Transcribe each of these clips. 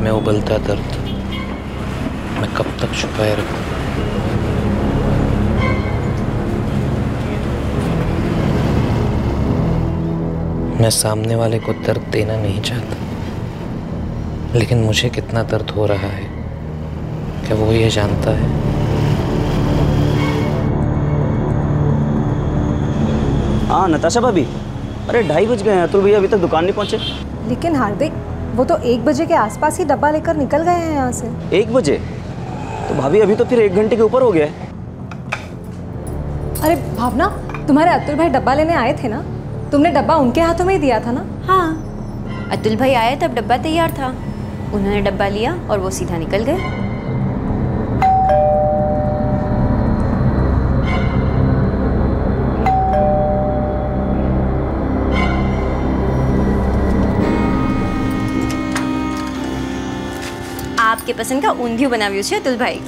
में उबलता दर्द मैं कब तक छुपाए रखूं? मैं सामने वाले को दर्द देना नहीं चाहता, लेकिन मुझे कितना दर्द हो रहा है क्या वो ये जानता है? हाँ नताशा भाभी, अरे 2:30 बज गए हैं, अतुल भैया अभी तक दुकान नहीं पहुंचे। लेकिन हार्दिक, वो तो 1 बजे के आसपास ही डब्बा लेकर निकल गए हैं यहाँ से। 1 बजे? तो भाभी अभी तो फिर 1 घंटे के ऊपर हो गया है। अरे भावना, तुम्हारे अतुल भाई डब्बा लेने आए थे ना? तुमने डब्बा उनके हाथों में ही दिया था ना? हाँ, अतुल भाई आए तब डब्बा तैयार था, उन्होंने डब्बा लिया और वो सीधा निकल गए। आपके पसंद का ऊंधिયું बनाव्યું છે अतुल भाई।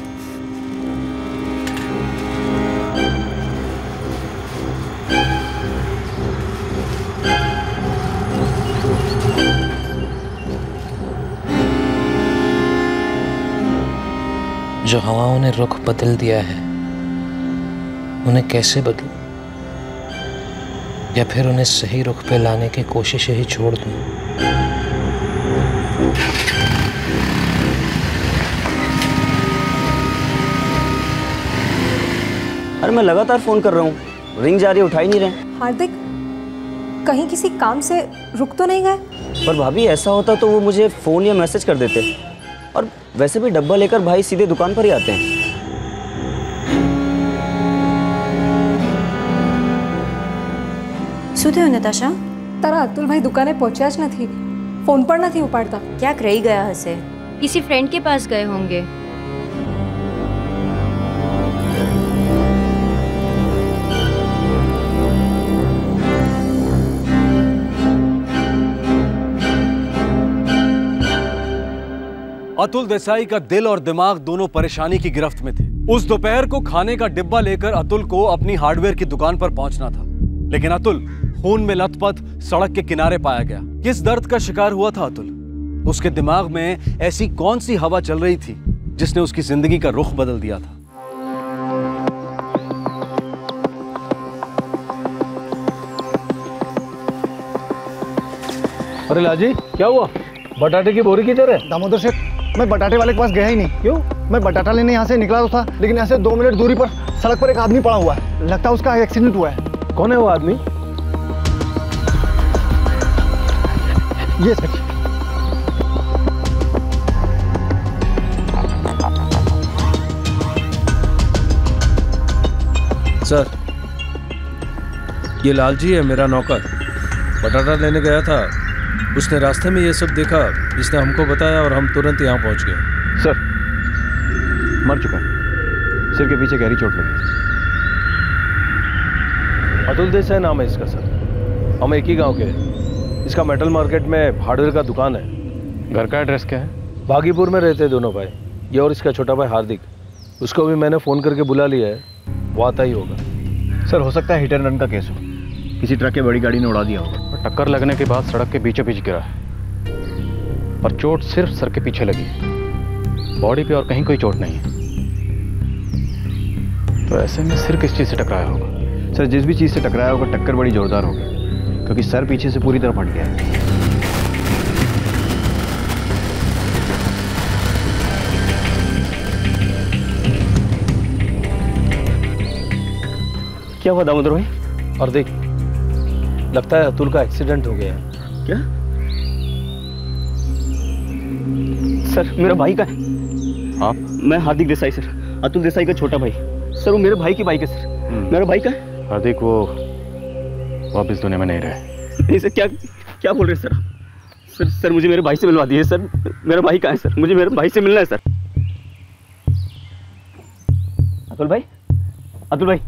जो हवाओं ने रुख बदल दिया है उन्हें कैसे बदलूं, या फिर उन्हें सही रुख पे लाने की कोशिश ही छोड़ दूं? अरे मैं लगातार फोन कर रहा हूँ, रिंग जा रही है, उठा ही नहीं रहे। हार्दिक, कहीं किसी काम से रुक तो नहीं गए? पर भाभी ऐसा होता तो वो मुझे फोन या मैसेज कर देते, और वैसे भी डब्बा लेकर भाई सीधे दुकान पर ही आते हैं। શું થયું નતાશા? તારા અતુલ ભાઈ દુકાને પહોંચ્યા જ નથી, ફોન પણ નથી ઉપાડતા। ક્યાંક રહી ગયા હશે, किसी फ्रेंड के पास गए होंगे। अतुल देसाई का दिल और दिमाग दोनों परेशानी की गिरफ्त में थे। उस दोपहर को खाने का डिब्बा लेकर अतुल को अपनी हार्डवेयर की दुकान पर पहुंचना था, लेकिन अतुल खून में लथपथ सड़क के किनारे पाया गया। किस दर्द का शिकार हुआ था अतुल? उसके दिमाग में ऐसी कौन सी हवा चल रही थी जिसने उसकी जिंदगी का रुख बदल दिया था? अरे लाजी, क्या हुआ? बटाटे की बोरी किधर है? दामोदर सेठ, मैं बटाटे वाले के पास गया ही नहीं। क्यों? मैं बटाटा लेने यहाँ से निकला तो था, लेकिन यहाँ से 2 मिनट दूरी पर सड़क पर एक आदमी पड़ा हुआ है, लगता है उसका एक्सीडेंट हुआ है। कौन है वो आदमी? ये सच। सर, ये लालजी है, मेरा नौकर। बटाटा लेने गया था, उसने रास्ते में ये सब देखा, इसने हमको बताया और हम तुरंत यहाँ पहुँच गए। सर, मर चुका है, सिर के पीछे गहरी चोट लगी। अतुल देसाई नाम है इसका सर, हम एक ही गांव के हैं। इसका मेटल मार्केट में हार्डवेयर का दुकान है। घर का एड्रेस क्या है? बागीपुर में रहते हैं दोनों भाई, ये और इसका छोटा भाई हार्दिक। उसको भी मैंने फ़ोन करके बुला लिया है, वो आता ही होगा। सर, हो सकता है हिट एंड रन का केस हो, किसी ट्रक की बड़ी गाड़ी ने उड़ा दिया होगा। टक्कर लगने के बाद सड़क के बीचों बीच गिरा है, पर चोट सिर्फ सर के पीछे लगी, बॉडी पे और कहीं कोई चोट नहीं है। तो ऐसे में सिर किस चीज़ से टकराया होगा? सर, जिस भी चीज़ से टकराया होगा टक्कर बड़ी जोरदार होगी, क्योंकि सर पीछे से पूरी तरह फट गया है। क्या हुआ दामोदर भाई? और देख, लगता है अतुल का एक्सीडेंट हो गया है। क्या? सर, मेरा भाई का है। आप? मैं हार्दिक देसाई सर, अतुल देसाई का छोटा भाई। सर, वो मेरे भाई की बाइक है सर, मेरा भाई का है। हार्दिक वो अब इस दुनिया में नहीं रहे। नहीं सर, क्या बोल रहे हैं सर आप? सर मुझे मेरे भाई से मिलवा दिए सर, मेरा भाई कहाँ है सर? मुझे मेरे भाई से मिलना है सर। अतुल भाई, अतुल भाई,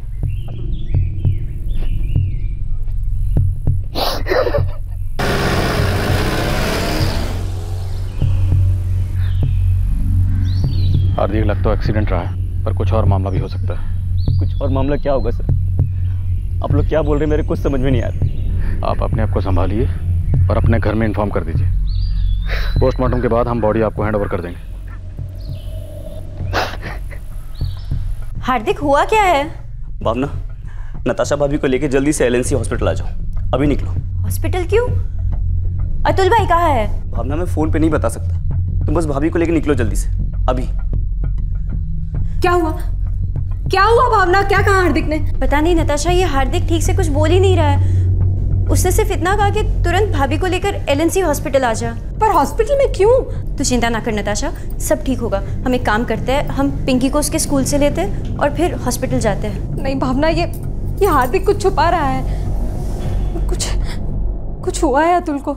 हार्दिक लगता तो एक्सीडेंट रहा है, पर कुछ और मामला भी हो सकता है। कुछ और मामला क्या होगा सर? आप लोग क्या बोल रहे हैं, मेरे कुछ समझ में नहीं आ रहा। आप अपने आप को संभालिए और अपने घर में इन्फॉर्म कर दीजिए। पोस्टमार्टम के बाद हम बॉडी आपको हैंड ओवर कर देंगे। हार्दिक, हुआ क्या है? भावना, नताशा भाभी को लेके जल्दी से एलएनसी हॉस्पिटल आ जाओ। अभी निकलो। हॉस्पिटल क्यों? अतुल भाई कहाँ है? भावना, मैं फोन पे नहीं बता सकता। तुम बस भाभी को लेके निकलो जल्दी से, अभी। क्या हुआ? क्या हुआ भावना? क्या कहा हार्दिक ने? पता नहीं नताशा, ये हार्दिक ठीक से कुछ बोल ही नहीं रहा है। उसने सिर्फ इतना कहा कि तुरंत भाभी को लेकर एलएनसी हॉस्पिटल आ जा। पर हॉस्पिटल में क्यों? तू चिंता ना कर नताशा, सब ठीक होगा। हम एक काम करते हैं, हम पिंकी को उसके स्कूल से लेते हैं और फिर हॉस्पिटल जाते हैं। नहीं भावना, ये हार्दिक कुछ छुपा रहा है। कुछ हुआ है अतुल को।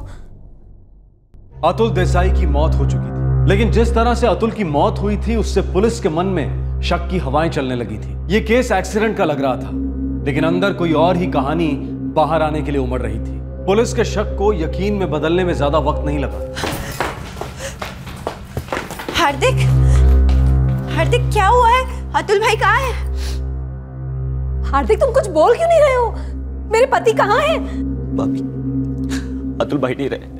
अतुल देसाई की मौत हो चुकी थी, लेकिन जिस तरह से अतुल की मौत हुई थी उससे पुलिस के मन में शक की हवाएं चलने लगी थी। ये केस एक्सीडेंट का लग रहा था, लेकिन अंदर कोई और ही कहानी बाहर आने के लिए उमड़ रही थी। पुलिस के शक को यकीन में बदलने में ज्यादा वक्त नहीं लगा। हार्दिक क्या हुआ है? अतुल भाई कहाँ है? हार्दिक, तुम कुछ बोल क्यों नहीं रहे हो? मेरे पति कहाँ हैं? भाभी, अतुल भाई नहीं रहे।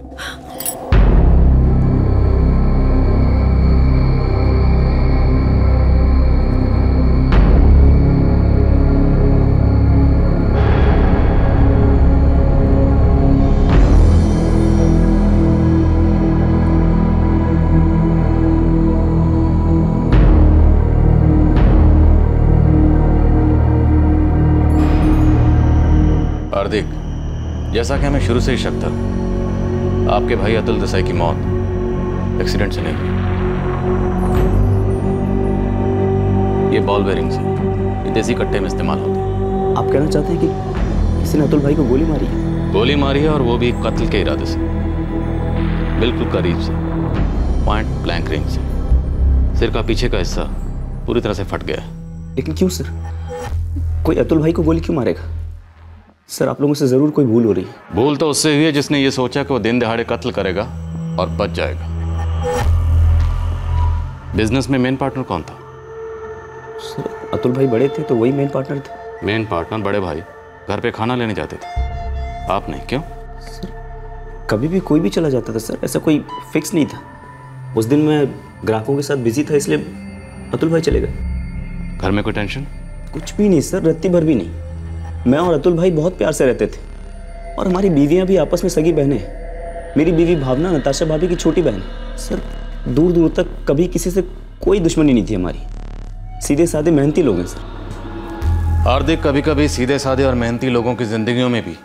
हार्दिक, जैसा कि हमें शुरू से ही शक था, आपके भाई अतुल देसाई की मौत एक्सीडेंट से नहीं हुई। ये बॉल बेरिंग्स हैं, ये देसी कट्टे में इस्तेमाल होते हैं। आप कहना चाहते हैं कि किसी ने अतुल भाई को गोली मारी है? गोली मारी है, और वो भी कत्ल के इरादे से, बिल्कुल करीब से, पॉइंट ब्लैंक रेंज से। सिर का पीछे का हिस्सा पूरी तरह से फट गया है। लेकिन क्यों सर? कोई अतुल भाई को गोली क्यों मारेगा? सर, आप लोगों से जरूर कोई भूल हो रही है। भूल तो उससे हुई है जिसने ये सोचा कि वो दिन दहाड़े कत्ल करेगा और बच जाएगा। बिजनेस में मेन पार्टनर कौन था? सर, अतुल भाई बड़े थे तो वही मेन पार्टनर थे। मेन पार्टनर बड़े भाई घर पे खाना लेने जाते थे, आप नहीं, क्यों? सर, कभी भी कोई भी चला जाता था सर, ऐसा कोई फिक्स नहीं था। उस दिन मैं ग्राहकों के साथ बिजी था, इसलिए अतुल भाई चले गए। घर में कोई टेंशन? कुछ भी नहीं सर, रत्ती भर भी नहीं। मैं और अतुल भाई बहुत प्यार से रहते थे, और हमारी बीवियां भी आपस में सगी बहनें हैं। मेरी बीवी भावना नताशा भाभी की छोटी बहन। सर, दूर दूर तक कभी किसी से कोई दुश्मनी नहीं थी हमारी। सीधे साधे मेहनती लोग हैं सर। हार्दिक, कभी कभी सीधे साधे और मेहनती लोगों की जिंदगियों में भी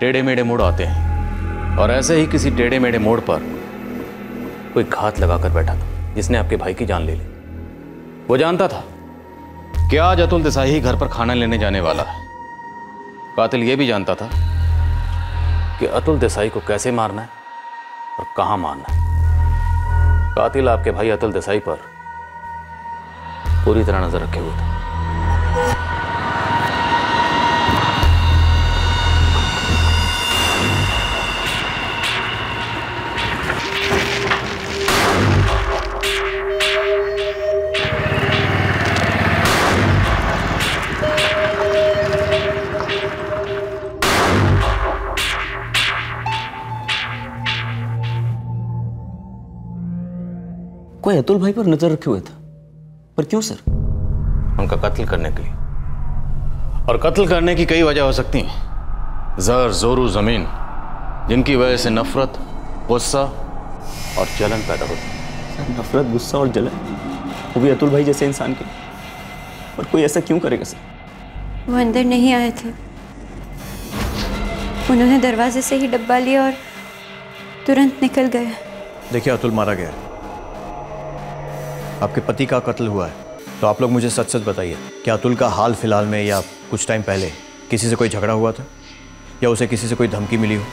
टेढ़े मेढ़े मोड़ आते हैं, और ऐसे ही किसी टेढ़े मेढ़े मोड़ पर कोई घात लगाकर बैठा था जिसने आपके भाई की जान ले ली। वो जानता था कि आज अतुल देसाई ही घर पर खाना लेने जाने वाला है। कातिल ये भी जानता था कि अतुल देसाई को कैसे मारना है और कहां मारना है। कातिल आपके भाई अतुल देसाई पर पूरी तरह नजर रखे हुए थे। कोई अतुल भाई पर नजर रखे हुए था, पर क्यों सर? उनका कत्ल करने के लिए, और कत्ल करने की कई वजह हो सकती हैं। जर, जोरू, जमीन, जिनकी वजह से नफरत, गुस्सा और जलन पैदा होती है। सर, नफरत, गुस्सा और जलन, वो भी अतुल भाई जैसे इंसान के, पर कोई ऐसा क्यों करेगा सर? वो अंदर नहीं आए थे, उन्होंने दरवाजे से ही डब्बा लिया और तुरंत निकल गए। देखिए, अतुल मारा गया, आपके पति का कत्ल हुआ है, तो आप लोग मुझे सच सच बताइए, क्या अतुल का हाल फिलहाल में या कुछ टाइम पहले किसी से कोई झगड़ा हुआ था, या उसे किसी से कोई धमकी मिली हो?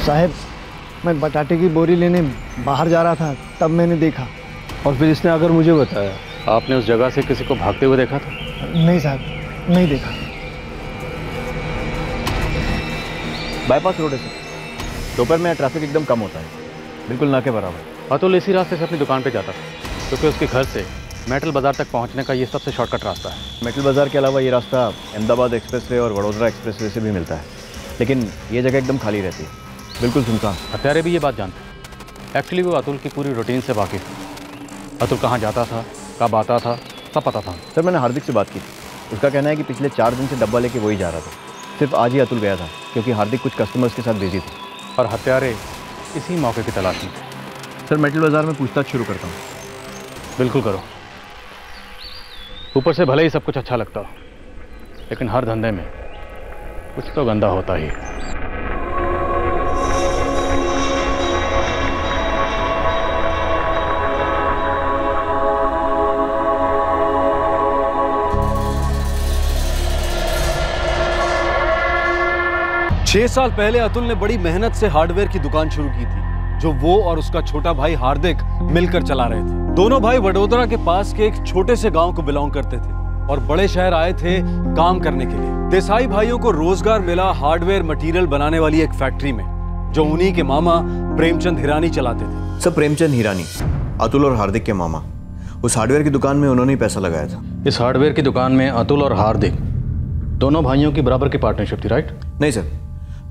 साहब, मैं बटाटे की बोरी लेने बाहर जा रहा था, तब मैंने देखा। और फिर इसने अगर मुझे बताया, आपने उस जगह से किसी को भागते हुए देखा था? नहीं साहब, नहीं देखा। बाईपास रोड है सर, दोपहर में ट्रैफिक एकदम कम होता है। बिल्कुल ना के बराबर। अतुल इसी रास्ते से अपनी दुकान पे जाता था क्योंकि उसके घर से मेटल बाजार तक पहुंचने का ये सबसे शॉर्टकट रास्ता है। मेटल बाजार के अलावा ये रास्ता अहमदाबाद एक्सप्रेसवे और वडोदरा एक्सप्रेसवे से भी मिलता है, लेकिन ये जगह एकदम खाली रहती है, बिल्कुल सुनसान। हत्यारे भी ये बात जानते हैं। एक्चुअली वो अतुल की पूरी रूटीन से वाकिफ है। अतुल कहाँ जाता था, कब आता था, सब पता था। सर मैंने हार्दिक से बात की थी, उसका कहना है कि पिछले 4 दिन से डब्बा लेके वही जा रहा था। सिर्फ आज ही अतुल गया था क्योंकि हार्दिक कुछ कस्टमर्स के साथ बिजी थे और हत्यारे इसी मौके की तलाश में थे। सर मेटल बाजार में पूछताछ शुरू करता हूँ। बिल्कुल करो। ऊपर से भले ही सब कुछ अच्छा लगता हो, लेकिन हर धंधे में कुछ तो गंदा होता ही। 6 साल पहले अतुल ने बड़ी मेहनत से हार्डवेयर की दुकान शुरू की थी, जो वो और उसका छोटा भाई हार्दिक मिलकर चला रहे थे। दोनों भाई वडोदरा के पास के एक छोटे से गांव को बिलोंग करते थे और बड़े शहर आए थे काम करने के लिए। देसाई भाइयों को रोजगार मिला हार्डवेयर मटेरियल बनाने वाली एक फैक्ट्री में, जो उन्हीं के मामा प्रेमचंद हिरानी चलाते थे। सब प्रेमचंद हिरानी, अतुल और हार्दिक के मामा। उस हार्डवेयर की दुकान में उन्होंने ही पैसा लगाया था। इस हार्डवेयर की दुकान में अतुल और हार्दिक दोनों भाइयों की बराबर की पार्टनरशिप थी, राइट? नहीं सर,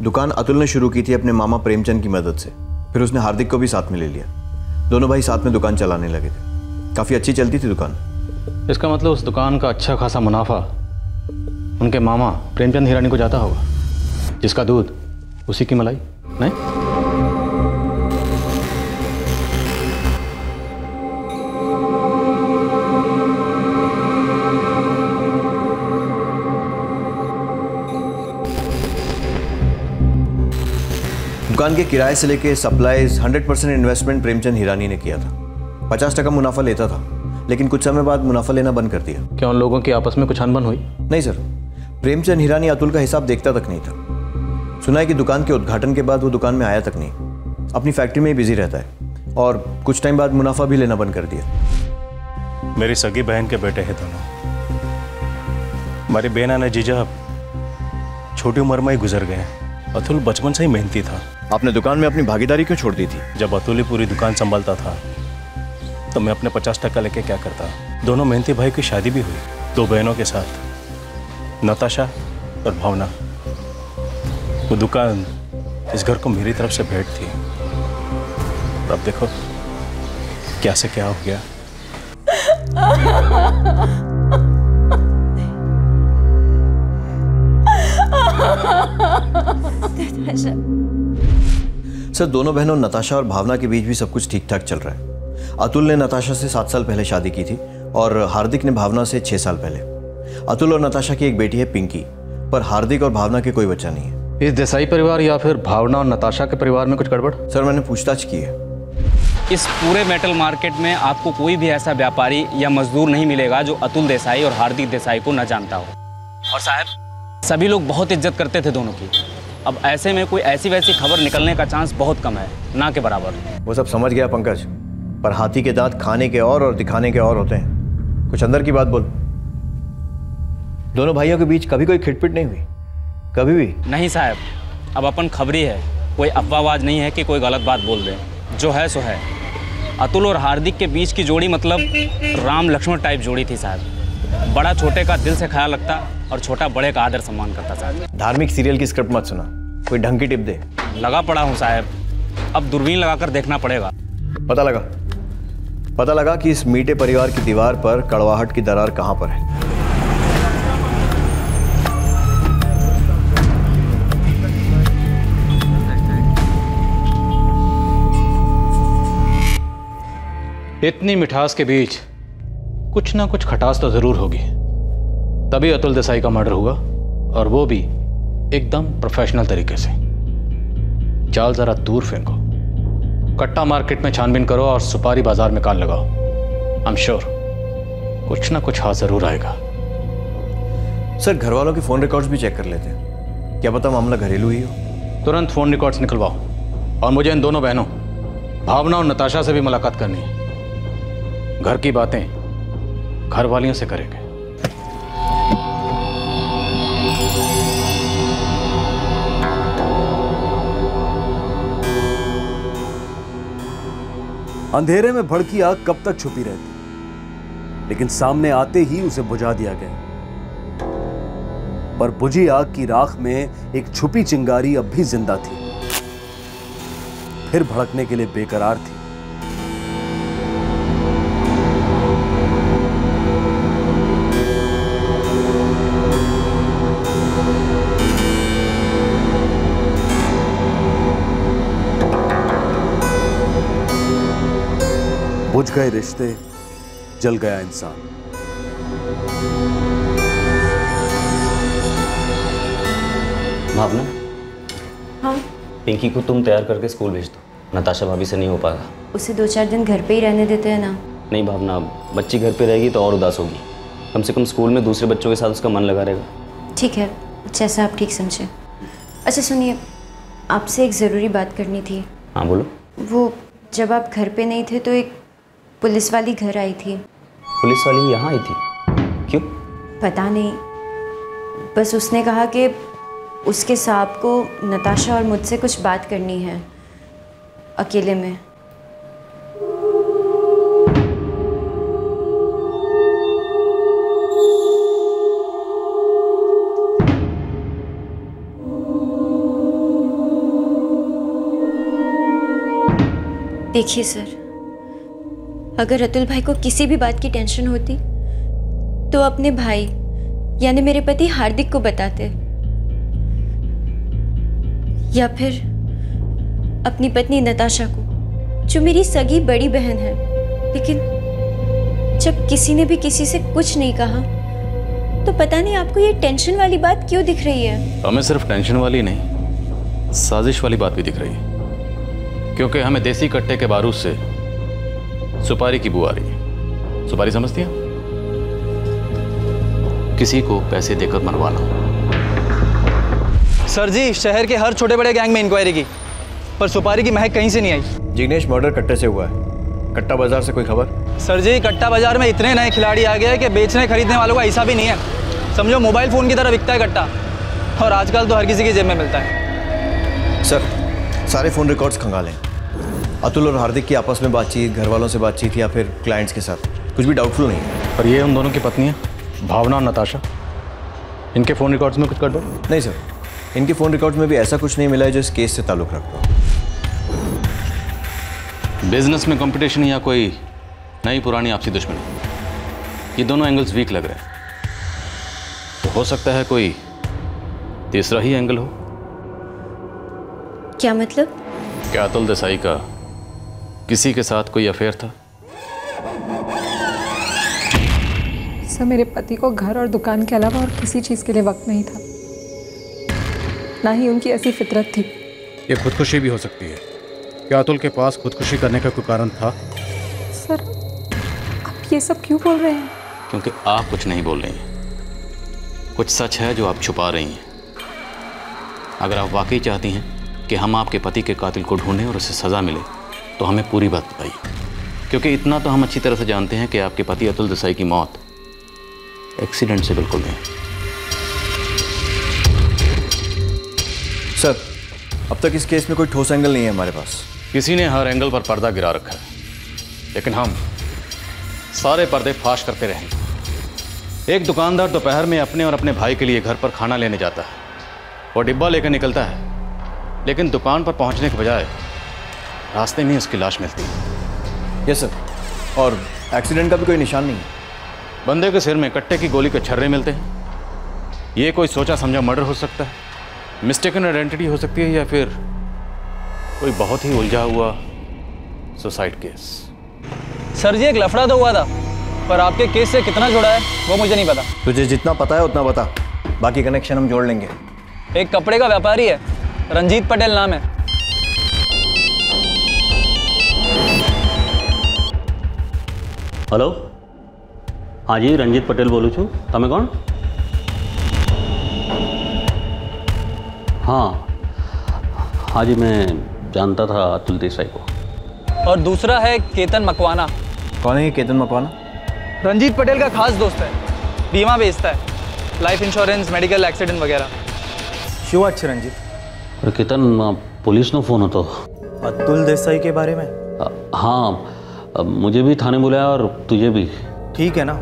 दुकान अतुल ने शुरू की थी अपने मामा प्रेमचंद की मदद से, फिर उसने हार्दिक को भी साथ में ले लिया। दोनों भाई साथ में दुकान चलाने लगे थे। काफ़ी अच्छी चलती थी दुकान। इसका मतलब उस दुकान का अच्छा खासा मुनाफा उनके मामा प्रेमचंद हिरानी को जाता होगा, जिसका दूध उसी की मलाई, नहीं? दुकान के किराए से लेके सप्लाईज 100% इन्वेस्टमेंट प्रेमचंद हिरानी ने किया था। 50% मुनाफा लेता था, लेकिन कुछ समय बाद मुनाफा लेना बंद कर दिया। क्या उन लोगों की आपस में कुछ अनबन हुई? नहीं सर, प्रेमचंद हिरानी अतुल का हिसाब देखता तक नहीं था। सुना है कि दुकान के उद्घाटन के बाद वो दुकान में आया तक नहीं, अपनी फैक्ट्री में ही बिजी रहता है और कुछ टाइम बाद मुनाफा भी लेना बंद कर दिया। मेरी सगी बहन के बेटे हैं दोनों। हमारी बेना ने जीजा छोटी उम्र में ही गुजर गए। अतुल बचपन से ही मेहनती था। आपने दुकान में अपनी भागीदारी क्यों छोड़ दी थी? जब अतुल ही पूरी दुकान संभालता था तो मैं अपने 50% लेके क्या करता। दोनों मेहनती भाई की शादी भी हुई, 2 बहनों के साथ, नताशा और भावना। वो दुकान इस घर को मेरी तरफ से भेंट थी। और अब देखो क्या से क्या हो गया। सर, दोनों बहनों नताशा और भावना के बीच भी सब कुछ ठीक ठाक चल रहा है। अतुल ने नताशा से 7 साल पहले शादी की थी और हार्दिक ने भावना से 6 साल पहले। अतुल और नताशा की एक बेटी है पिंकी, पर हार्दिक और भावना के कोई बच्चा नहीं है। इस देसाई परिवार या फिर भावना और नताशा के परिवार में कुछ गड़बड़? सर, मैंने पूछताछ की है। इस पूरे मेटल मार्केट में आपको कोई भी ऐसा व्यापारी या मजदूर नहीं मिलेगा जो अतुल देसाई और हार्दिक देसाई को न जानता हो। और साहब, सभी लोग बहुत इज्जत करते थे दोनों की। अब ऐसे में कोई ऐसी वैसी खबर निकलने का चांस बहुत कम है, ना के बराबर। वो सब समझ गया पंकज, पर हाथी के दांत खाने के और दिखाने के और होते हैं। कुछ अंदर की बात बोल। दोनों भाइयों के बीच कभी कोई खिटपिट नहीं हुई? कभी भी नहीं साहब, अब अपन खबरी है, कोई अफवाहबाज नहीं है कि कोई गलत बात बोल दे। जो है सो है। अतुल और हार्दिक के बीच की जोड़ी मतलब राम लक्ष्मण टाइप जोड़ी थी साहब। बड़ा छोटे का दिल से ख्याल रखता और छोटा बड़े का आदर सम्मान करता साहब। धार्मिक सीरियल की स्क्रिप्ट मत सुना, कोई ढंग की टिप दे। लगा पड़ा हूँ साहब, अब दूरबीन लगाकर देखना पड़ेगा। पता लगा कि इस मीठे परिवार की दीवार पर कड़वाहट की दरार कहां पर है। इतनी मिठास के बीच कुछ ना कुछ खटास तो जरूर होगी, तभी अतुल देसाई का मर्डर हुआ, और वो भी एकदम प्रोफेशनल तरीके से। जाल जरा दूर फेंको, कट्टा मार्केट में छानबीन करो और सुपारी बाजार में कान लगाओ। आई एम श्योर कुछ ना कुछ हाथ जरूर आएगा। सर, घर वालों के फोन रिकॉर्ड्स भी चेक कर लेते हैं, क्या पता मामला घरेलू ही हो। तुरंत फोन रिकॉर्ड्स निकलवाओ और मुझे इन दोनों बहनों भावना और नताशा से भी मुलाकात करनी है। घर की बातें घर वालियों से करेंगे। अंधेरे में भड़की आग कब तक छुपी रहती, लेकिन सामने आते ही उसे बुझा दिया गया। पर बुझी आग की राख में एक छुपी चिंगारी अब भी जिंदा थी, फिर भड़कने के लिए बेकरार थी। बुझ गए रिश्ते, जल गया इंसान। भावना, हाँ पिंकी को तुम तैयार करके स्कूल भेज दो, नताशा भाभी से नहीं हो पाएगा। उसे 2-4 दिन घर पे ही रहने देते हैं ना। नहीं भावना, बच्ची घर पे रहेगी तो और उदास होगी। कम से कम स्कूल में दूसरे बच्चों के साथ उसका मन लगा रहेगा। ठीक है, जैसा आप ठीक समझे। अच्छा सुनिए, आपसे एक ज़रूरी बात करनी थी। हाँ बोलो। वो जब आप घर पे नहीं थे तो एक पुलिस वाली घर आई थी। पुलिस वाली यहाँ आई थी? क्यों? पता नहीं, बस उसने कहा कि उसके साहब को नताशा और मुझसे कुछ बात करनी है अकेले में। देखिए सर, अगर अतुल भाई को किसी भी बात की टेंशन होती तो अपने भाई यानी मेरे पति हार्दिक को बताते, या फिर अपनी पत्नी नताशा को जो मेरी सगी बड़ी बहन है। लेकिन जब किसी ने भी किसी से कुछ नहीं कहा तो पता नहीं आपको ये टेंशन वाली बात क्यों दिख रही है। हमें सिर्फ टेंशन वाली नहीं, साजिश वाली बात भी दिख रही है, क्योंकि हमें देसी कट्टे के बारूद से सुपारी की बू आ रही है। सुपारी समझती है? किसी को पैसे देकर मरवाना। सर जी, शहर के हर छोटे बड़े गैंग में इंक्वायरी की, पर सुपारी की महक कहीं से नहीं आई। जिग्नेश, मर्डर कट्टे से हुआ है। कट्टा बाजार से कोई खबर? सर जी, कट्टा बाजार में इतने नए खिलाड़ी आ गए हैं कि बेचने खरीदने वालों का हिस्सा भी नहीं है। समझो मोबाइल फोन की तरह बिकता है कट्टा, और आजकल तो हर किसी की जेब में मिलता है। सर, सारे फोन रिकॉर्ड्स खंगालें। अतुल और हार्दिक की आपस में बातचीत, घर वालों से बातचीत या फिर क्लाइंट्स के साथ, कुछ भी डाउटफुल नहीं है। और ये उन दोनों की पत्नी है, भावना और नताशा। इनके फ़ोन रिकॉर्ड्स में कुछ कर दो। नहीं सर, इनके फ़ोन रिकॉर्ड्स में भी ऐसा कुछ नहीं मिला है जो इस केस से ताल्लुक़ रखता हो। बिजनेस में कंपटीशन या कोई नई पुरानी आपसी दुश्मनी, ये दोनों एंगल्स वीक लग रहे हैं। तो हो सकता है कोई तीसरा ही एंगल हो। क्या मतलब? क्या अतुल देसाई का किसी के साथ कोई अफेयर था? सर, मेरे पति को घर और दुकान के अलावा और किसी चीज़ के लिए वक्त नहीं था, ना ही उनकी ऐसी फितरत थी। ये खुदकुशी भी हो सकती है। क्या अतुल के पास खुदकुशी करने का कोई कारण था? सर, आप ये सब क्यों बोल रहे हैं? क्योंकि आप कुछ नहीं बोल रही हैं, कुछ सच है जो आप छुपा रही हैं। अगर आप वाकई चाहती हैं कि हम आपके पति के कातिल को ढूंढें और उसे सज़ा मिले तो हमें पूरी बात बताइए, क्योंकि इतना तो हम अच्छी तरह से जानते हैं कि आपके पति अतुल देसाई की मौत एक्सीडेंट से बिल्कुल नहीं। सर, अब तक इस केस में कोई ठोस एंगल नहीं है हमारे पास। किसी ने हर एंगल पर पर्दा गिरा रखा है, लेकिन हम सारे पर्दे फाश करते रहेंगे। एक दुकानदार दोपहर में अपने और अपने भाई के लिए घर पर खाना लेने जाता है, वो डिब्बा लेकर निकलता है, लेकिन दुकान पर पहुंचने के बजाय रास्ते में उसकी लाश मिलती है। यस सर, और एक्सीडेंट का भी कोई निशान नहीं है। बंदे के सिर में कट्टे की गोली के छर्रे मिलते हैं। ये कोई सोचा समझा मर्डर हो सकता है, मिस्टेकन आइडेंटिटी हो सकती है, या फिर कोई बहुत ही उलझा हुआ सुसाइड केस। सर जी, एक लफड़ा तो हुआ था, पर आपके केस से कितना जुड़ा है वो मुझे नहीं पता। तुझे जितना पता है उतना बता, बाकी कनेक्शन हम जोड़ लेंगे। एक कपड़े का व्यापारी है, रंजीत पटेल नाम है। हेलो, हाँ जी, रंजीत पटेल बोलूँ छू। तमें कौन? हाँ जी, मैं जानता था अतुल देसाई को। और दूसरा है केतन मकवाना। कौन है ये केतन मकवाना? रंजीत पटेल का खास दोस्त है, बीमा बेचता है, लाइफ इंश्योरेंस, मेडिकल एक्सीडेंट वगैरह। શું વાત છે રંજીત? केतन पुलिस नो फोन હતો अतुल देसाई के बारे में? हाँ, अब मुझे भी थाने बुलाया और तुझे भी। ठीक है ना,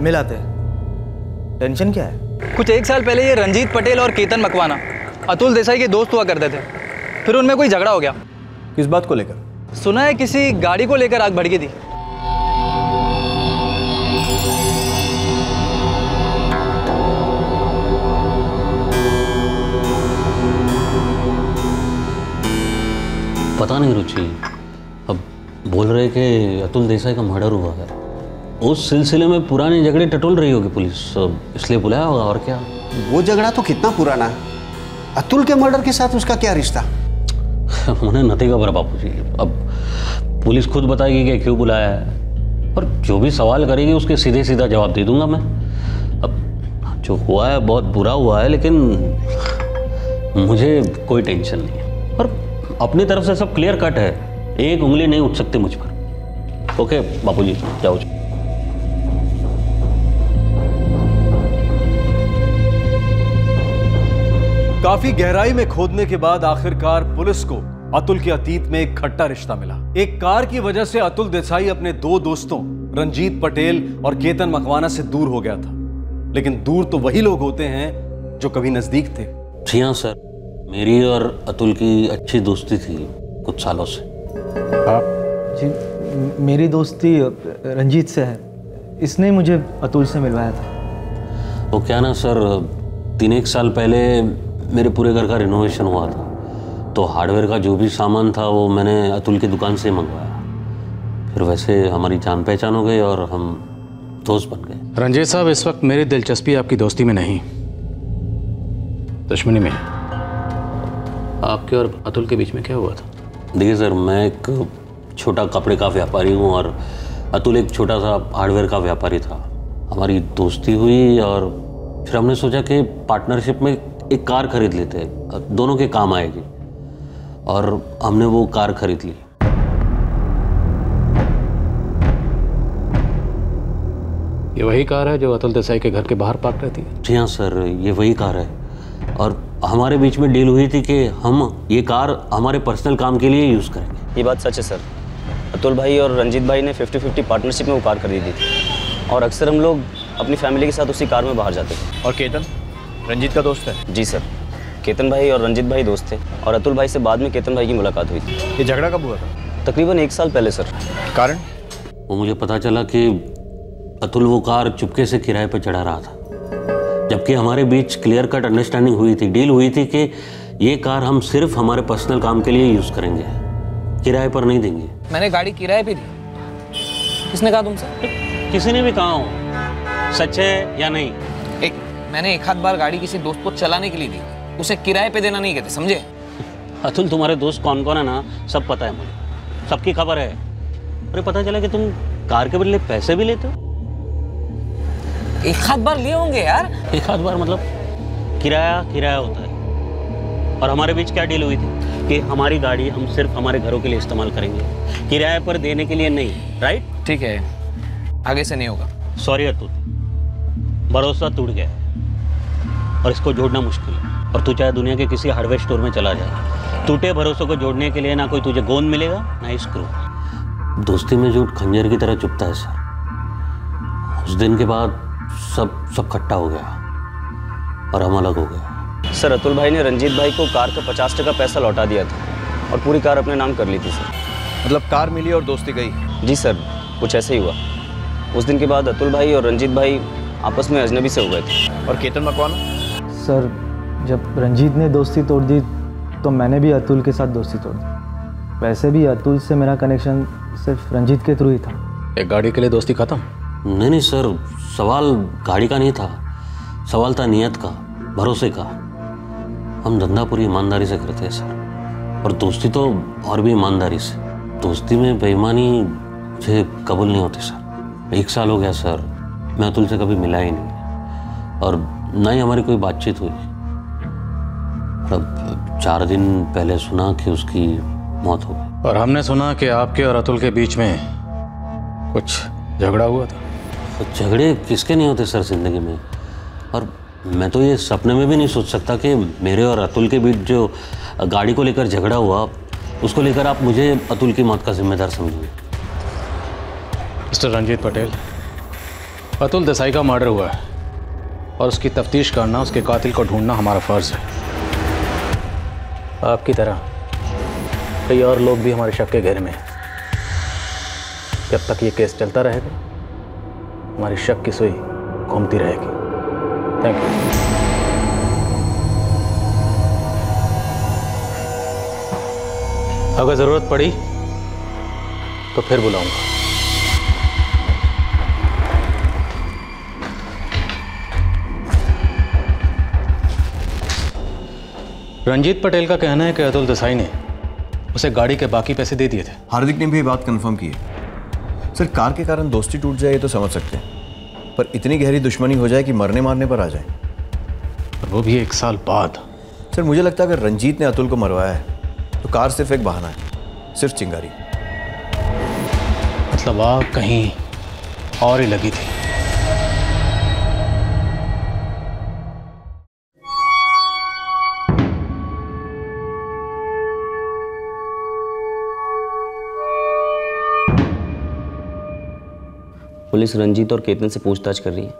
मिलाते हैं। टेंशन क्या है? कुछ 1 साल पहले ये रंजीत पटेल और केतन मकवाना अतुल देसाई के दोस्त हुआ करते थे। फिर उनमें कोई झगड़ा हो गया। किस बात को लेकर? सुना है किसी गाड़ी को लेकर आग भड़की थी। पता नहीं रुचि, अब बोल रहे कि अतुल देसाई का मर्डर हुआ है। उस सिलसिले में पुराने झगड़े टटोल रही होगी पुलिस, इसलिए बुलाया होगा। और क्या? वो झगड़ा तो कितना पुराना है। अतुल के मर्डर के साथ उसका क्या रिश्ता? उन्हें नहीं खबर बापू जी। अब पुलिस खुद बताएगी कि क्यों बुलाया है, और जो भी सवाल करेगी उसके सीधे सीधा जवाब दे दूंगा मैं। अब जो हुआ है बहुत बुरा हुआ है, लेकिन मुझे कोई टेंशन नहीं है। और अपनी तरफ से सब क्लियर कट है, एक उंगली नहीं उठ सकती मुझ पर। ओके बापूजी, जाओ। काफी गहराई में खोदने के बाद आखिरकार पुलिस को अतुल के अतीत में एक खट्टा रिश्ता मिला। एक कार की वजह से अतुल देसाई अपने 2 दोस्तों रंजीत पटेल और केतन मकवाना से दूर हो गया था। लेकिन दूर तो वही लोग होते हैं जो कभी नजदीक थे। जी हाँ सर, मेरी और अतुल की अच्छी दोस्ती थी कुछ सालों से। जी, मेरी दोस्ती रंजीत से है। इसने मुझे अतुल से मिलवाया था। वो क्या ना सर, 3-1 साल पहले मेरे पूरे घर का रिनोवेशन हुआ था, तो हार्डवेयर का जो भी सामान था वो मैंने अतुल की दुकान से मंगवाया। फिर वैसे हमारी जान पहचान हो गई और हम दोस्त बन गए। रंजीत साहब, इस वक्त मेरी दिलचस्पी आपकी दोस्ती में नहीं, दुश्मनी में है। आपके और अतुल के बीच में क्या हुआ था? देखिए सर, मैं एक छोटा कपड़े का व्यापारी हूँ और अतुल एक छोटा सा हार्डवेयर का व्यापारी था। हमारी दोस्ती हुई और फिर हमने सोचा कि पार्टनरशिप में एक कार खरीद लेते हैं, दोनों के काम आएगी, और हमने वो कार खरीद ली। ये वही कार है जो अतुल देसाई के घर के बाहर पार्क रहती है? जी हाँ सर, ये वही कार है। और हमारे बीच में डील हुई थी कि हम ये कार हमारे पर्सनल काम के लिए यूज़ करेंगे। ये बात सच है सर। अतुल भाई और रंजीत भाई ने 50-50 पार्टनरशिप में वो कार खरीदी थी, और अक्सर हम लोग अपनी फैमिली के साथ उसी कार में बाहर जाते थे। और केतन रंजीत का दोस्त है? जी सर, केतन भाई और रंजीत भाई दोस्त थे, और अतुल भाई से बाद में केतन भाई की मुलाकात हुई थी। ये झगड़ा कब हुआ था? तकरीबन 1 साल पहले सर। कारण? वो मुझे पता चला कि अतुल वो कार चुपके से किराए पर चढ़ा रहा था, जबकि हमारे बीच क्लियर कट अंडरस्टैंडिंग हुई थी, डील हुई थी कि ये कार हम सिर्फ हमारे पर्सनल काम के लिए यूज़ करेंगे, किराए पर नहीं देंगे। मैंने गाड़ी किराए पे दी। किसने कहा तुमसे? किसी ने भी कहा हो, सच है या नहीं? मैंने एक आध बार गाड़ी किसी दोस्त को चलाने के लिए दी, उसे किराए पे देना नहीं कहते, समझे? अतुल, तुम्हारे दोस्त कौन कौन है ना, सब पता है मुझे, सबकी खबर है। अरे पता चला कि तुम कार के बदले पैसे भी लेते हो। एक आध बार लिए होंगे यार। एक आध बार मतलब किराया होता है। और हमारे बीच क्या डील हुई थी कि हमारी गाड़ी हम सिर्फ हमारे घरों के लिए इस्तेमाल करेंगे, किराए पर देने के लिए नहीं। राइट? ठीक है, आगे से नहीं होगा। सॉरी अतुल, भरोसा टूट गया है और इसको जोड़ना मुश्किल है। और तू चाहे दुनिया के किसी हार्डवेयर स्टोर में चला जाए, टूटे भरोसों को जोड़ने के लिए ना कोई तुझे गोंद मिलेगा ना स्क्रू। दोस्ती में झूठ खंजर की तरह चुभता है सर। उस दिन के बाद सब खट्टा हो गया और हम अलग हो गए। सर, अतुल भाई ने रंजीत भाई को कार का 50% पैसा लौटा दिया था और पूरी कार अपने नाम कर ली थी सर। मतलब कार मिली और दोस्ती गई? जी सर, कुछ ऐसे ही हुआ। उस दिन के बाद अतुल भाई और रंजीत भाई आपस में अजनबी से हो गए थे। और केतन मकवाना? सर, जब रंजीत ने दोस्ती तोड़ दी तो मैंने भी अतुल के साथ दोस्ती तोड़ दी। वैसे भी अतुल से मेरा कनेक्शन सिर्फ रंजीत के थ्रू ही था। एक गाड़ी के लिए दोस्ती खत्म? नहीं सर, सवाल गाड़ी का नहीं था, सवाल था नियत का, भरोसे का। हम धंधा पूरी ईमानदारी से करते हैं सर, और दोस्ती तो और भी ईमानदारी से। दोस्ती में बेईमानी मुझे कबूल नहीं होती सर। 1 साल हो गया सर, मैं अतुल से कभी मिला ही नहीं, और ना ही हमारी कोई बातचीत हुई। अब 4 दिन पहले सुना कि उसकी मौत हो गई। और हमने सुना कि आपके और अतुल के बीच में कुछ झगड़ा हुआ था। झगड़े किसके नहीं होते सर जिंदगी में, और मैं तो ये सपने में भी नहीं सोच सकता कि मेरे और अतुल के बीच जो गाड़ी को लेकर झगड़ा हुआ, उसको लेकर आप मुझे अतुल की मौत का जिम्मेदार समझिए। मिस्टर रंजीत पटेल, अतुल देसाई का मर्डर हुआ है और उसकी तफ्तीश करना, उसके कातिल को ढूंढना हमारा फर्ज है। आपकी तरह कई और लोग भी हमारे शक के घेरे में हैं। जब तक ये केस चलता रहेगा, हमारी शक की सुई घूमती रहेगी। Thank you. अगर जरूरत पड़ी तो फिर बुलाऊंगा। रंजीत पटेल का कहना है कि अतुल देसाई ने उसे गाड़ी के बाकी पैसे दे दिए थे। हार्दिक ने भी बात कंफर्म की है। सर, कार के कारण दोस्ती टूट जाए तो समझ सकते हैं, पर इतनी गहरी दुश्मनी हो जाए कि मरने मारने पर आ जाए, और वो भी 1 साल बाद। सर, मुझे लगता है अगर रंजीत ने अतुल को मरवाया है तो कार सिर्फ एक बहाना है, सिर्फ चिंगारी। मतलब आग कहीं और ही लगी थी। पुलिस रंजीत और केतन से पूछताछ कर रही है।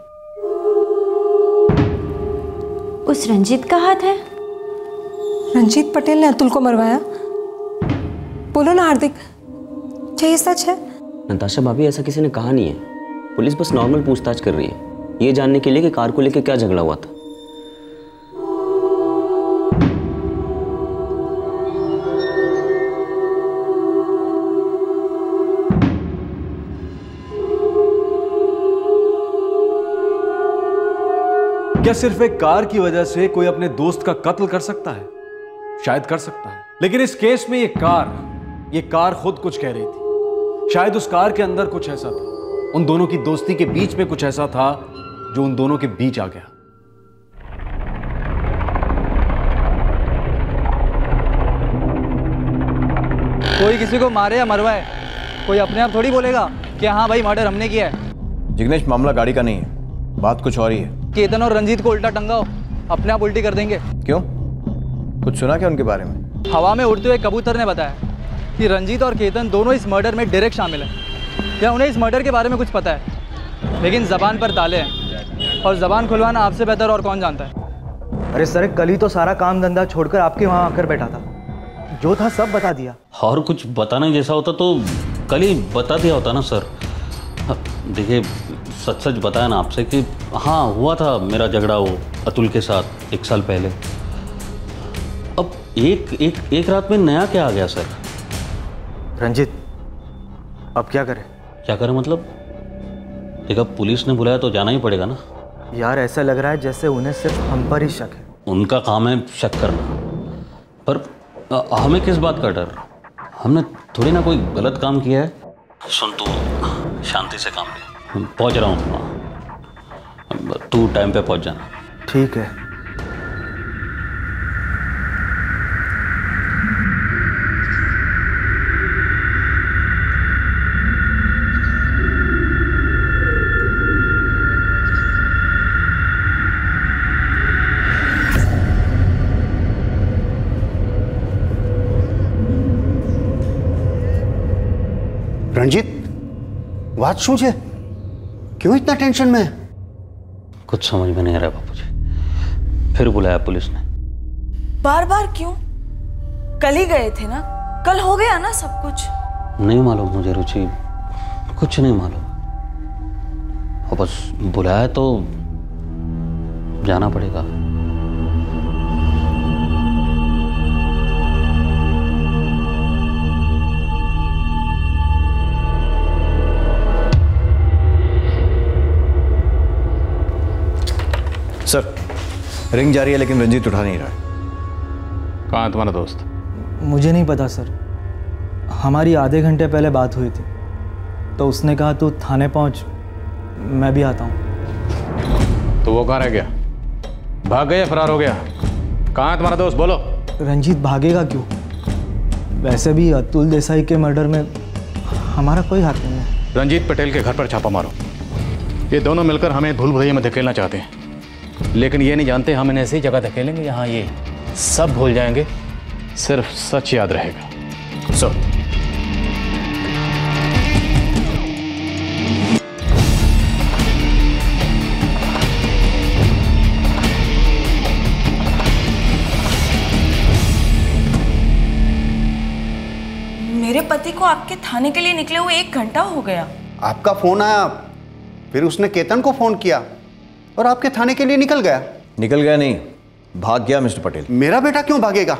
उस रंजीत का हाथ है? रंजीत पटेल ने अतुल को मरवाया? बोलो ना हार्दिक, क्या ये सच है? नताशा भाभी, ऐसा किसी ने कहा नहीं है। पुलिस बस नॉर्मल पूछताछ कर रही है, ये जानने के लिए कि कार को लेकर क्या झगड़ा हुआ था। क्या सिर्फ एक कार की वजह से कोई अपने दोस्त का कत्ल कर सकता है? शायद कर सकता है, लेकिन इस केस में ये कार खुद कुछ कह रही थी। शायद उस कार के अंदर कुछ ऐसा था, उन दोनों की दोस्ती के बीच में कुछ ऐसा था जो उन दोनों के बीच आ गया। कोई किसी को मारे या मरवाए, कोई अपने आप थोड़ी बोलेगा कि हाँ भाई मर्डर हमने किया है। जिग्नेश, मामला गाड़ी का नहीं है, बात कुछ और ही है। केतन और रंजीत को उल्टा टंगाओ, अपने आप उल्टी कर देंगे। क्यों? कुछ सुना क्या उनके बारे में? हवा में उड़ते हुए कबूतर ने बताया कि रंजीत और केतन दोनों इस मर्डर में डायरेक्ट शामिल हैं, या उन्हें इस मर्डर के बारे में कुछ पता है, लेकिन जबान पर ताले हैं, और जबान खुलवाना आपसे बेहतर और कौन जानता है। अरे सर, कल ही तो सारा काम धंधा छोड़कर आपके वहाँ आकर बैठा था, जो था सब बता दिया। और कुछ बताने जैसा होता तो कल ही बता दिया होता ना सर। देखिए, सच सच बताया ना आपसे कि हाँ हुआ था मेरा झगड़ा वो अतुल के साथ 1 साल पहले। अब एक रात में नया क्या आ गया सर? रंजीत, अब क्या करें? क्या करें मतलब? देखा, पुलिस ने बुलाया तो जाना ही पड़ेगा ना। यार, ऐसा लग रहा है जैसे उन्हें सिर्फ हम पर ही शक है। उनका काम है शक करना, पर हमें किस बात का डर? हमने थोड़ी ना कोई गलत काम किया है। सुन, तू शांति से काम ले, पहुंच रहा हूँ, तू टाइम पे पहुंच जाना। ठीक है। रंजीत, बात શું છે? क्यों इतना टेंशन में? कुछ समझ में नहीं आ रहा बापूजी, फिर बुलाया पुलिस ने। बार बार क्यों? कल ही गए थे ना, कल हो गया ना सब कुछ। नहीं मालूम मुझे रुचि, कुछ नहीं मालूम, और बस बुलाया तो जाना पड़ेगा। सर, रिंग जा रही है लेकिन रंजीत उठा नहीं रहा है। कहाँ है तुम्हारा दोस्त? मुझे नहीं पता सर, हमारी आधे घंटे पहले बात हुई थी, तो उसने कहा तू थाने पहुंच, मैं भी आता हूं। तो वो कहाँ रह गया? भाग गया, फरार हो गया? कहाँ है तुम्हारा दोस्त, बोलो। रंजीत भागेगा क्यों? वैसे भी अतुल देसाई के मर्डर में हमारा कोई हाथ नहीं है। रंजीत पटेल के घर पर छापा मारो। ये दोनों मिलकर हमें भूल भुलैया में धकेलना चाहते हैं, लेकिन ये नहीं जानते हम इन्हें ऐसी जगह धकेलेंगे यहाँ ये सब भूल जाएंगे, सिर्फ सच याद रहेगा। सो पति को आपके थाने के लिए निकले हुए 1 घंटा हो गया। आपका फोन आया, फिर उसने केतन को फोन किया और आपके थाने के लिए निकल गया। निकल गया नहीं, भाग गया मिस्टर पटेल। मेरा बेटा क्यों भागेगा?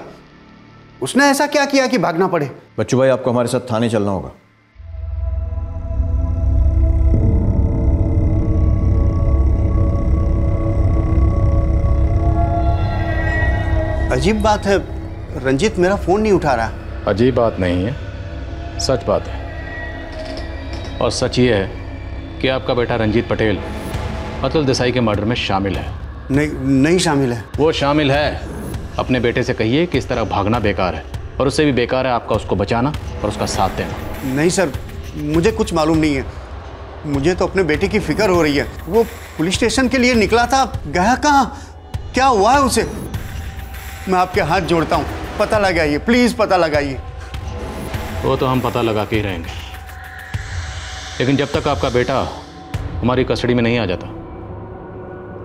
उसने ऐसा क्या किया कि भागना पड़े? बच्चू भाई, आपको हमारे साथ थाने चलना होगा। अजीब बात है, रंजीत मेरा फोन नहीं उठा रहा। अजीब बात नहीं है, सच बात है। और सच ये है कि आपका बेटा रंजीत पटेल अतुल देसाई के मर्डर में शामिल है। नहीं शामिल है। वो शामिल है। अपने बेटे से कहिए कि इस तरह भागना बेकार है, और उससे भी बेकार है आपका उसको बचाना और उसका साथ देना। नहीं सर, मुझे कुछ मालूम नहीं है। मुझे तो अपने बेटे की फिक्र हो रही है। वो पुलिस स्टेशन के लिए निकला था, गया कहाँ, क्या हुआ है उसे? मैं आपके हाथ जोड़ता हूँ, पता लगाइए, प्लीज पता लगाइए। वो तो हम पता लगा के ही रहेंगे, लेकिन जब तक आपका बेटा हमारी कस्टडी में नहीं आ जाता,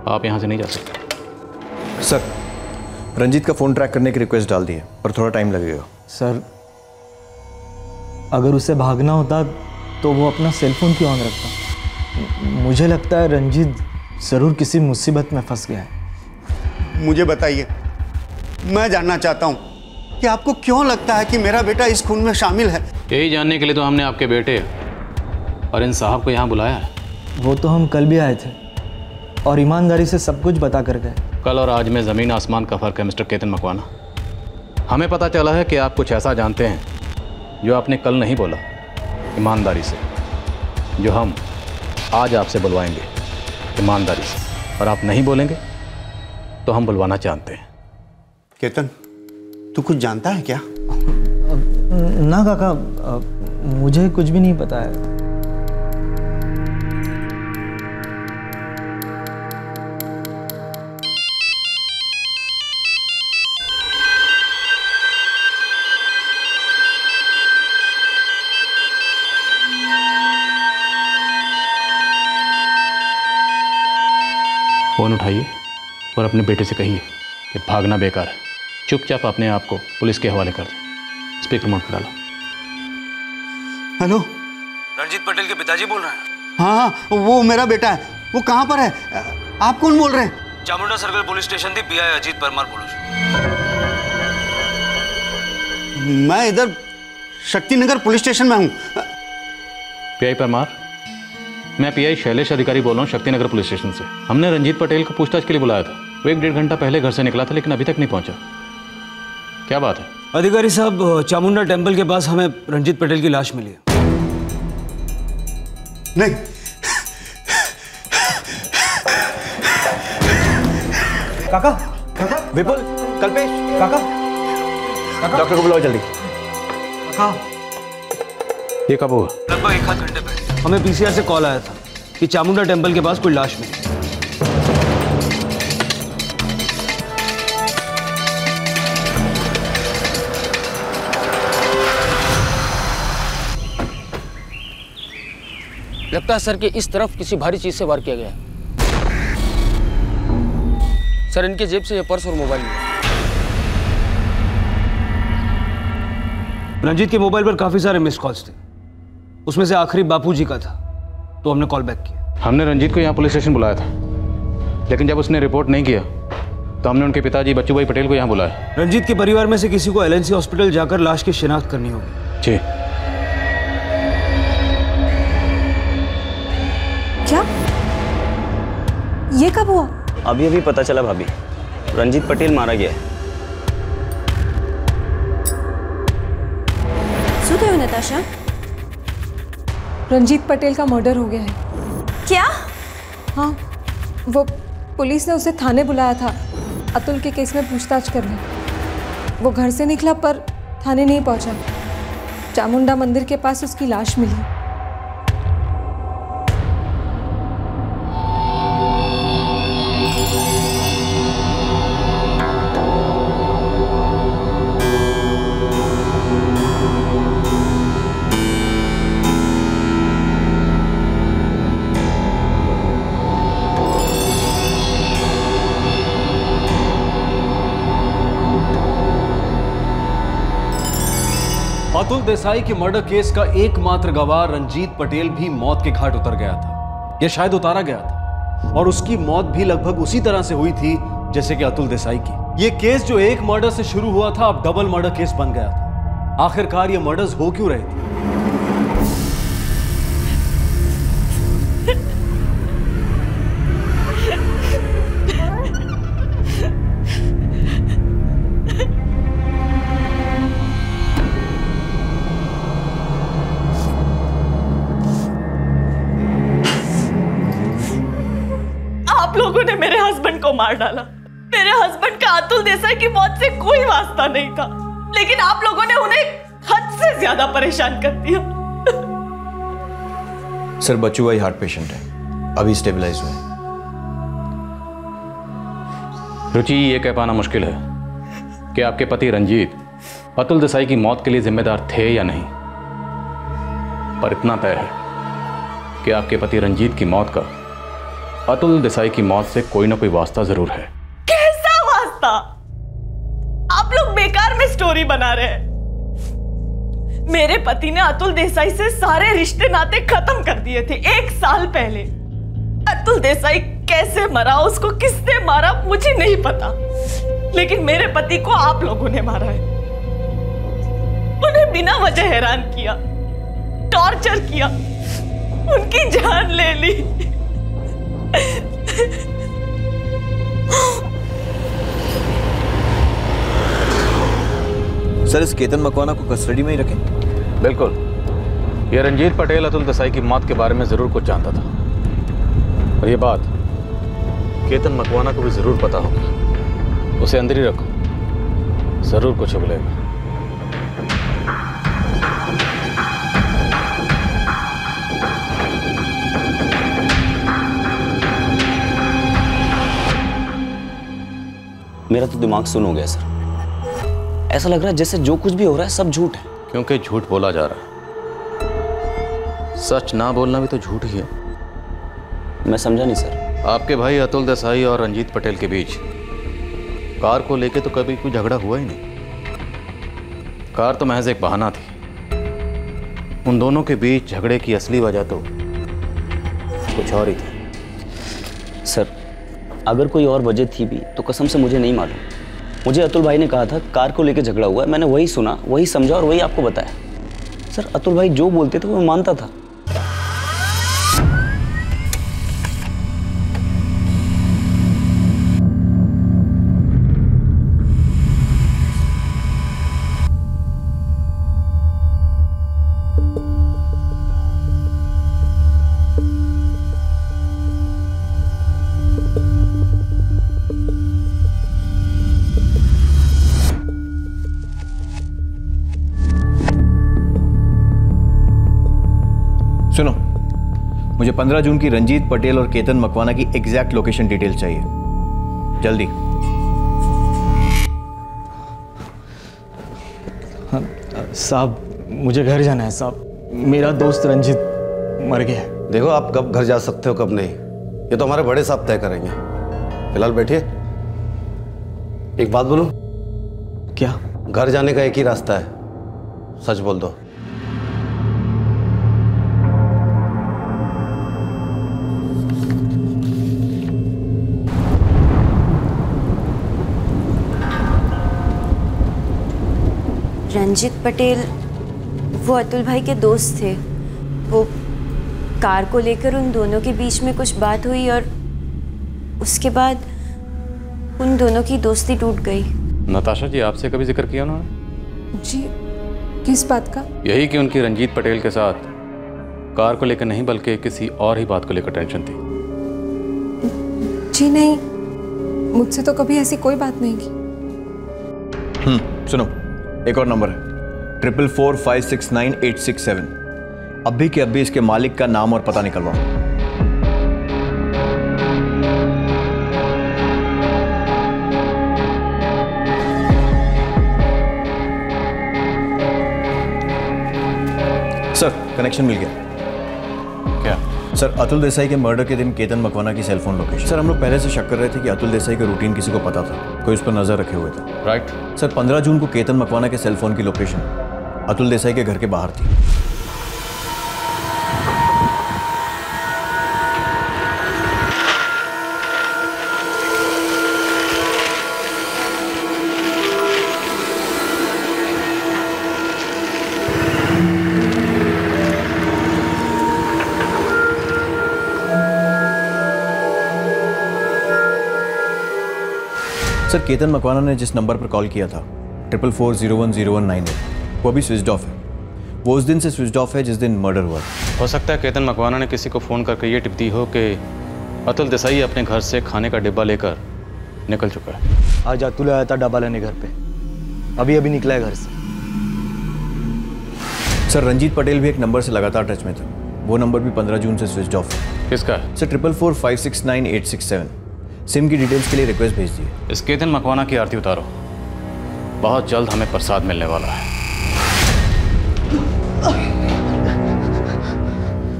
आप यहाँ से नहीं जा सकते। सर, रंजीत का फ़ोन ट्रैक करने की रिक्वेस्ट डाल दी है, पर थोड़ा टाइम लगेगा। सर, अगर उसे भागना होता तो वो अपना सेलफोन क्यों ऑन रखता? मुझे लगता है रंजीत ज़रूर किसी मुसीबत में फंस गया है। मुझे बताइए, मैं जानना चाहता हूँ कि आपको क्यों लगता है कि मेरा बेटा इस खून में शामिल है? यही जानने के लिए तो हमने आपके बेटे और इन साहब को यहाँ बुलाया है। वो तो हम कल भी आए थे और ईमानदारी से सब कुछ बता कर गए। कल और आज में ज़मीन आसमान का फ़र्क है मिस्टर केतन मकवाना। हमें पता चला है कि आप कुछ ऐसा जानते हैं जो आपने कल नहीं बोला, ईमानदारी से, जो हम आज आपसे बुलवाएंगे ईमानदारी से, और आप नहीं बोलेंगे तो हम बुलवाना चाहते हैं। केतन, तू कुछ जानता है क्या? ना काका, मुझे कुछ भी नहीं पता है। फ़ोन उठाइए और अपने बेटे से कहिए कि भागना बेकार है, चुपचाप अपने आप को पुलिस के हवाले कर दें। स्पीकर मोड पर डालो। हेलो, रंजीत पटेल के पिताजी बोल रहे हैं? हाँ, वो मेरा बेटा है। वो कहाँ पर है? आप कौन बोल रहे हैं? चामुंडा सर्कल पुलिस स्टेशन थी, पीआई अजीत परमार बोलो। मैं इधर शक्तिनगर पुलिस स्टेशन में हूँ। पीआई परमार, मैं पीआई शैलेश अधिकारी बोल रहा हूँ शक्तिनगर पुलिस स्टेशन से। हमने रंजीत पटेल को पूछताछ के लिए बुलाया था। वो 1-1.5 घंटा पहले घर से निकला था, लेकिन अभी तक नहीं पहुंचा। क्या बात है? अधिकारी साहब, चामुंडा टेम्पल के पास हमें रंजीत पटेल की लाश मिली है। नहीं, काका, विपुल, कल्पेश, काका, डॉक्टर को बुलाओ जल्दी। काका, ये कब हुआ? लगभग 1 घंटे पहले हमें पीसीआर से कॉल आया था कि चामुंडा टेम्पल के पास कोई लाश मिली। लगता है सर कि इस तरफ किसी भारी चीज से वार किया गया है। सर, इनके जेब से ये पर्स और मोबाइल मिला। रंजीत के मोबाइल पर काफी सारे मिस कॉल्स थे, उसमें से आखिरी बापूजी का था, तो हमने कॉल बैक किया। हमने रंजीत को यहाँ पुलिस स्टेशन बुलाया था, लेकिन जब उसने रिपोर्ट नहीं किया तो हमने उनके पिताजी बच्चू भाई पटेल को यहाँ बुलाया। रंजीत के परिवार में से किसी को एलएनसी हॉस्पिटल जाकर लाश की शिनाख्त करनी होगी। जी। क्या? ये कब हुआ? अभी अभी पता चला भाभी, रंजीत पटेल मारा गया है। શું થયું नताशा? रंजीत पटेल का मर्डर हो गया है। क्या? हाँ, वो पुलिस ने उसे थाने बुलाया था अतुल के केस में पूछताछ करने। वो घर से निकला पर थाने नहीं पहुंचा। चामुंडा मंदिर के पास उसकी लाश मिली। अतुल देसाई के मर्डर केस का एकमात्र गवाह रंजीत पटेल भी मौत के घाट उतर गया था, या शायद उतारा गया था, और उसकी मौत भी लगभग उसी तरह से हुई थी जैसे कि अतुल देसाई की। यह केस जो एक मर्डर से शुरू हुआ था अब डबल मर्डर केस बन गया था। आखिरकार ये मर्डर्स हो क्यों रहे थे? आप लोगों ने मेरे हस्बैंड को मार डाला। मेरे हस्बैंड का अतुल देसाई की मौत से कोई वास्ता नहीं था, लेकिन आप लोगों ने उन्हें हद से ज्यादा परेशान कर दिया। सर बच्चू भाई हार्ट पेशेंट है, अभी स्टेबलाइज हुए। रुचि, ये कह पाना मुश्किल है कि आपके पति रंजीत अतुल देसाई की मौत के लिए जिम्मेदार थे या नहीं, पर इतना तय है कि आपके पति रंजीत की मौत का अतुल देसाई की मौत से कोई ना कोई वास्ता जरूर है। कैसा वास्ता? आप लोग बेकार में स्टोरी बना रहे हैं। मेरे पति ने अतुल देसाई से सारे रिश्ते नाते खत्म कर दिए थे 1 साल पहले। अतुल देसाई कैसे मरा, उसको किसने मारा मुझे नहीं पता, लेकिन मेरे पति को आप लोगों ने मारा है। उन्हें बिना वजह हैरान किया, टॉर्चर किया, उनकी जान ले ली। सर इस केतन मकवाना को कस्टडी में ही रखें? बिल्कुल। यह रंजीत पटेल अतुल देसाई की मौत के बारे में जरूर कुछ जानता था, और यह बात केतन मकवाना को भी जरूर पता होगी। उसे अंदर ही रखो, जरूर कुछ उगलेगा। मेरा तो दिमाग सुन हो गया सर। ऐसा लग रहा है जैसे जो कुछ भी हो रहा है सब झूठ है। क्योंकि झूठ बोला जा रहा है। सच ना बोलना भी तो झूठ ही है। मैं समझा नहीं सर। आपके भाई अतुल देसाई और रंजीत पटेल के बीच कार को लेके तो कभी कोई झगड़ा हुआ ही नहीं। कार तो महज एक बहाना थी। उन दोनों के बीच झगड़े की असली वजह तो कुछ और ही थी। सर अगर कोई और वजह थी भी तो कसम से मुझे नहीं मालूम। मुझे अतुल भाई ने कहा था कार को लेकर झगड़ा हुआ है, मैंने वही सुना, वही समझा और वही आपको बताया। सर अतुल भाई जो बोलते थे वो मैं मानता था। सुनो, मुझे 15 जून की रंजीत पटेल और केतन मकवाना की एग्जैक्ट लोकेशन डिटेल चाहिए, जल्दी। साहब मुझे घर जाना है साहब, मेरा दोस्त रंजीत मर गया है। देखो आप कब घर जा सकते हो कब नहीं, ये तो हमारे बड़े साहब तय करेंगे। फिलहाल बैठिए। एक बात बोलूं? क्या? घर जाने का एक ही रास्ता है, सच बोल दो। रंजीत पटेल वो अतुल भाई के दोस्त थे। वो कार को लेकर उन दोनों के बीच में कुछ बात हुई और उसके बाद उन दोनों की दोस्ती टूट गई। नताशा जी, आपसे कभी जिक्र किया उन्होंने? जी, किस बात का? यही कि उनकी रंजीत पटेल के साथ कार को लेकर नहीं बल्कि किसी और ही बात को लेकर टेंशन थी। जी नहीं, मुझसे तो कभी ऐसी कोई बात नहीं की। सुनो, एक और नंबर है 4445698667। अभी के अभी इसके मालिक का नाम और पता निकलवाओ। सर कनेक्शन मिल गया। क्या? सर अतुल देसाई के मर्डर के दिन केतन मकवाना की सेलफोन लोकेशन। सर हम लोग पहले से शक कर रहे थे कि अतुल देसाई का रूटीन किसी को पता था, कोई उस पर नजर रखे हुए था। राइट। सर 15 जून को केतन मकवाना के सेलफोन की लोकेशन अतुल देसाई के घर के बाहर थी। सर, केतन मकवाना ने जिस नंबर पर कॉल किया था 44401019, वो अभी स्विच्ड ऑफ है। वो उस दिन से स्विच्ड ऑफ है जिस दिन मर्डर हुआ। हो सकता है केतन मकवाना ने किसी को फ़ोन करके ये टिप दी हो कि अतुल देसाई अपने घर से खाने का डिब्बा लेकर निकल चुका है। आज अतुल आया था डब्बा लेने घर पे, अभी अभी निकला है घर से। सर, रंजीत पटेल भी एक नंबर से लगातार टच में था। वो नंबर भी 15 जून से स्विच्ड ऑफ है। किसका? सर, 4445698867। सिम की डिटेल्स के लिए रिक्वेस्ट भेज दी। इस केतन मकवाना की आरती उतारो, बहुत जल्द हमें प्रसाद मिलने वाला है।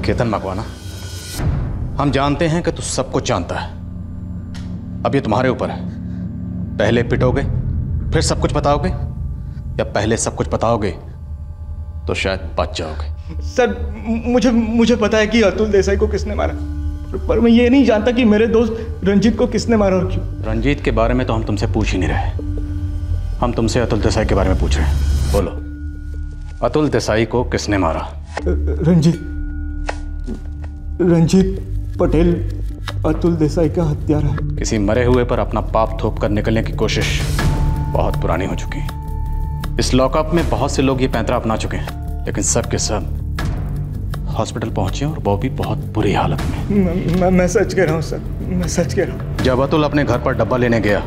केतन मकवाना, हम जानते हैं कि तू सब कुछ जानता है। अब ये तुम्हारे ऊपर है, पहले पिटोगे फिर सब कुछ बताओगे, या पहले सब कुछ बताओगे तो शायद बच जाओगे। सर, मुझे पता है कि अतुल देसाई को किसने मारा, पर मैं ये नहीं जानता कि मेरे दोस्त रंजीत को किसने मारा और क्यों। रंजीत के बारे में तो हम तुमसे पूछ ही नहीं रहे, हम तुमसे अतुल देसाई के बारे में पूछ रहे हैं। बोलो, अतुल देसाई को किसने मारा? रंजीत पटेल अतुल देसाई का हत्यारा है। किसी मरे हुए पर अपना पाप थोप कर निकलने की कोशिश बहुत पुरानी हो चुकी है। इस लॉकअप में बहुत से लोग ये पैंतरा अपना चुके हैं, लेकिन सब के सब हॉस्पिटल पहुंचे और वो भी बहुत बुरी हालत में। मैं सच कह रहा हूँ सर, मैं सच कह रहा हूँ। जब अतुल अपने घर पर डब्बा लेने गया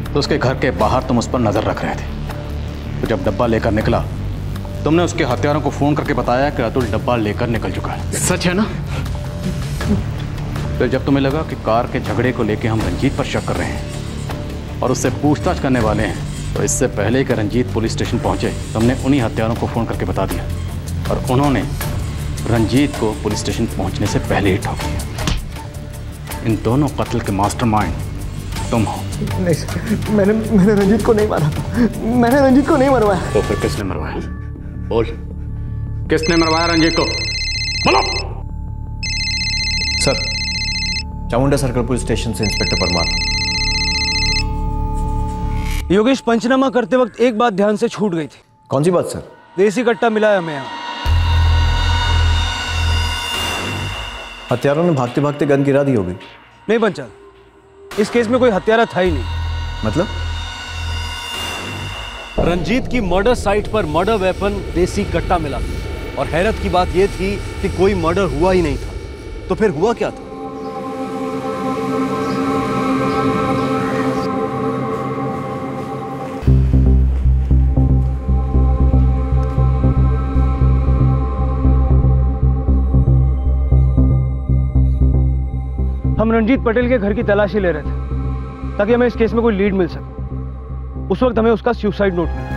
तो उसके घर के बाहर तुम उस पर नजर रख रहे थे। तो जब डब्बा लेकर निकला, तुमने उसके हत्यारों को फोन करके बताया कि अतुल डब्बा लेकर निकल चुका है। सच है ना? फिर जब तुम्हें लगा कि कार के झगड़े को लेकर हम रंजीत पर शक कर रहे हैं और उससे पूछताछ करने वाले हैं, तो इससे पहले कि रंजीत पुलिस स्टेशन पहुंचे, तुमने उन्हीं हत्यारों को फोन करके बता दिया और उन्होंने रंजीत को पुलिस स्टेशन पहुंचने से पहले ही ठोक दिया। इन दोनों कत्ल के मास्टरमाइंड तुम हो। नहीं सर, मैंने रंजीत को नहीं मारा, मैंने रंजीत को नहीं मरवाया। तो फिर किसने मरवाया? बोल, किसने मरवाया रंजीत को? बोलो। Sir, Chamunda circle police station से इंस्पेक्टर परमार। योगेश, पंचनामा करते वक्त एक बात ध्यान से छूट गई थी। कौन सी बात सर? देसी कट्टा मिला है हमें यहाँ। हत्यारों ने भागते भागते गन गिरा दी होगी। नहीं पंचाल, इस केस में कोई हत्यारा था ही नहीं। मतलब? रंजीत की मर्डर साइट पर मर्डर वेपन देसी कट्टा मिला और हैरत की बात यह थी कि कोई मर्डर हुआ ही नहीं था। तो फिर हुआ क्या था? हम रंजीत पटेल के घर की तलाशी ले रहे थे ताकि हमें इस केस में कोई लीड मिल सके। उस वक्त हमें उसका सुसाइड नोट मिला।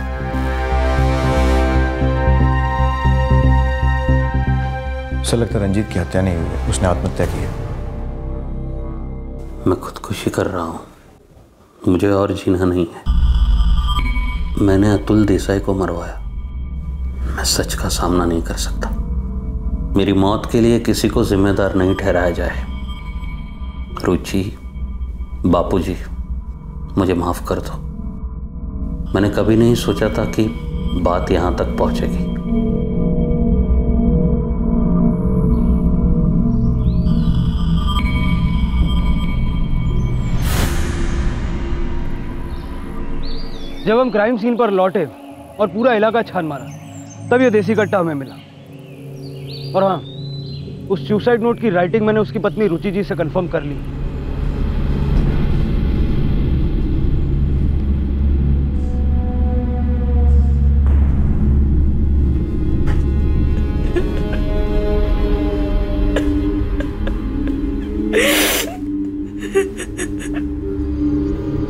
सर, लगता है रंजीत की हत्या नहीं हुई है, उसने आत्महत्या की है। मैं खुदकुशी कर रहा हूं, मुझे और जीना नहीं है। मैंने अतुल देसाई को मरवाया। मैं सच का सामना नहीं कर सकता। मेरी मौत के लिए किसी को जिम्मेदार नहीं ठहराया जाए। रुचि, बापूजी, मुझे माफ कर दो। मैंने कभी नहीं सोचा था कि बात यहां तक पहुंचेगी। जब हम क्राइम सीन पर लौटे और पूरा इलाका छान मारा, तब यह देसी कट्टा हमें मिला। और हाँ, उस सुसाइड नोट की राइटिंग मैंने उसकी पत्नी रुचि जी से कंफर्म कर ली।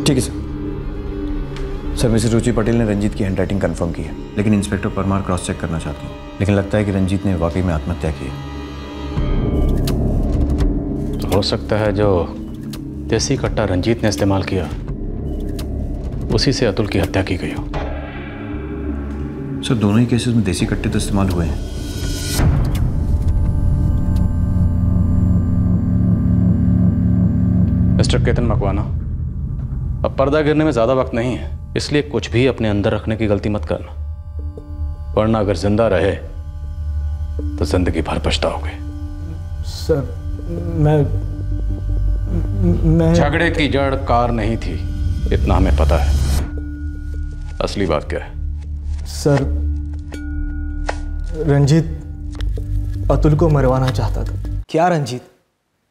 ठीक है सर, मिसेस रुचि पटेल ने रंजीत की हैंडराइटिंग कंफर्म की है, लेकिन इंस्पेक्टर परमार क्रॉस चेक करना चाहते हैं। लेकिन लगता है कि रंजीत ने वाकई में आत्महत्या की है। तो हो सकता है जो देसी कट्टा रंजीत ने इस्तेमाल किया, उसी से अतुल की हत्या की गई हो। सर दोनों ही केसेस में देसी कट्टे तो इस्तेमाल हुए हैं। मिस्टर केतन मकवाना, अब पर्दा गिरने में ज्यादा वक्त नहीं है, इसलिए कुछ भी अपने अंदर रखने की गलती मत करना, वरना अगर जिंदा रहे तो जिंदगी भर पछताओगे। सर मैं झगड़े की जड़ कार नहीं थी, इतना हमें पता है। असली बात क्या है? सर रंजीत अतुल को मरवाना चाहता था। क्या रंजीत?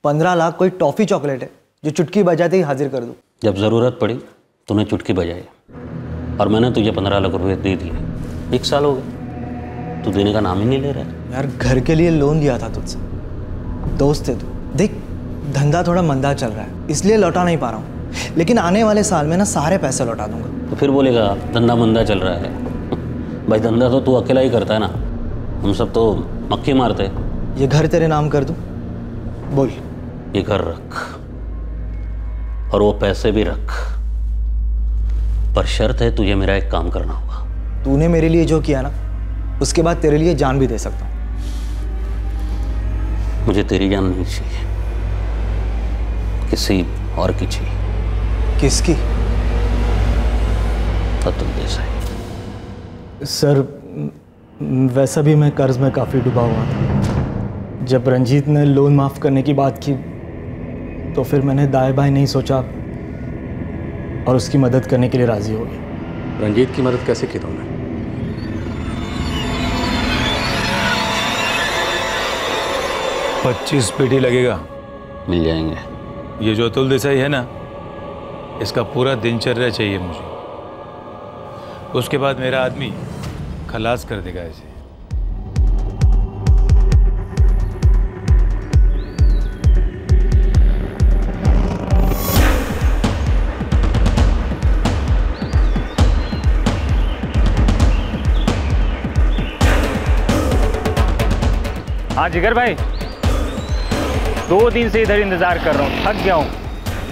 15 लाख कोई टॉफी चॉकलेट है जो चुटकी बजाते ही हाजिर कर दूं? जब ज़रूरत पड़ी तूने चुटकी बजाई और मैंने तुझे 15 लाख रुपए दे दिए। 1 साल हो गया, तू देने का नाम ही नहीं ले रहा है। यार घर के लिए लोन लिया था तुझसे, दोस्त है तू। देख धंधा थोड़ा मंदा चल रहा है इसलिए लौटा नहीं पा रहा हूँ, लेकिन आने वाले साल में ना सारे पैसे लौटा दूंगा। तो फिर बोलेगा धंधा मंदा चल रहा है। भाई धंधा तो तू अकेला ही करता है ना, हम सब तो मक्खी मारते हैं। ये घर तेरे नाम कर दूं? बोल। ये घर रख और वो पैसे भी रख, पर शर्त है तुझे मेरा एक काम करना होगा। तूने मेरे लिए जो किया ना, उसके बाद तेरे लिए जान भी दे सकता हूँ। मुझे तेरी जान नहीं चाहिए, किसी और की चाहिए। किसकी? अतुल देसाई। सर वैसा भी मैं कर्ज में काफ़ी डूबा हुआ था। जब रंजीत ने लोन माफ़ करने की बात की तो फिर मैंने दाएं बाएं नहीं सोचा और उसकी मदद करने के लिए राज़ी हो गया। रंजीत की मदद कैसे की तुमने? $25 पेटी लगेगा। मिल जाएंगे। ये जो अतुल देसाई है ना, इसका पूरा दिनचर्या चाहिए मुझे, उसके बाद मेरा आदमी खलास कर देगा इसे। हाँ जिगर भाई, 2 दिन से इधर इंतजार कर रहा हूँ, थक गया हूँ।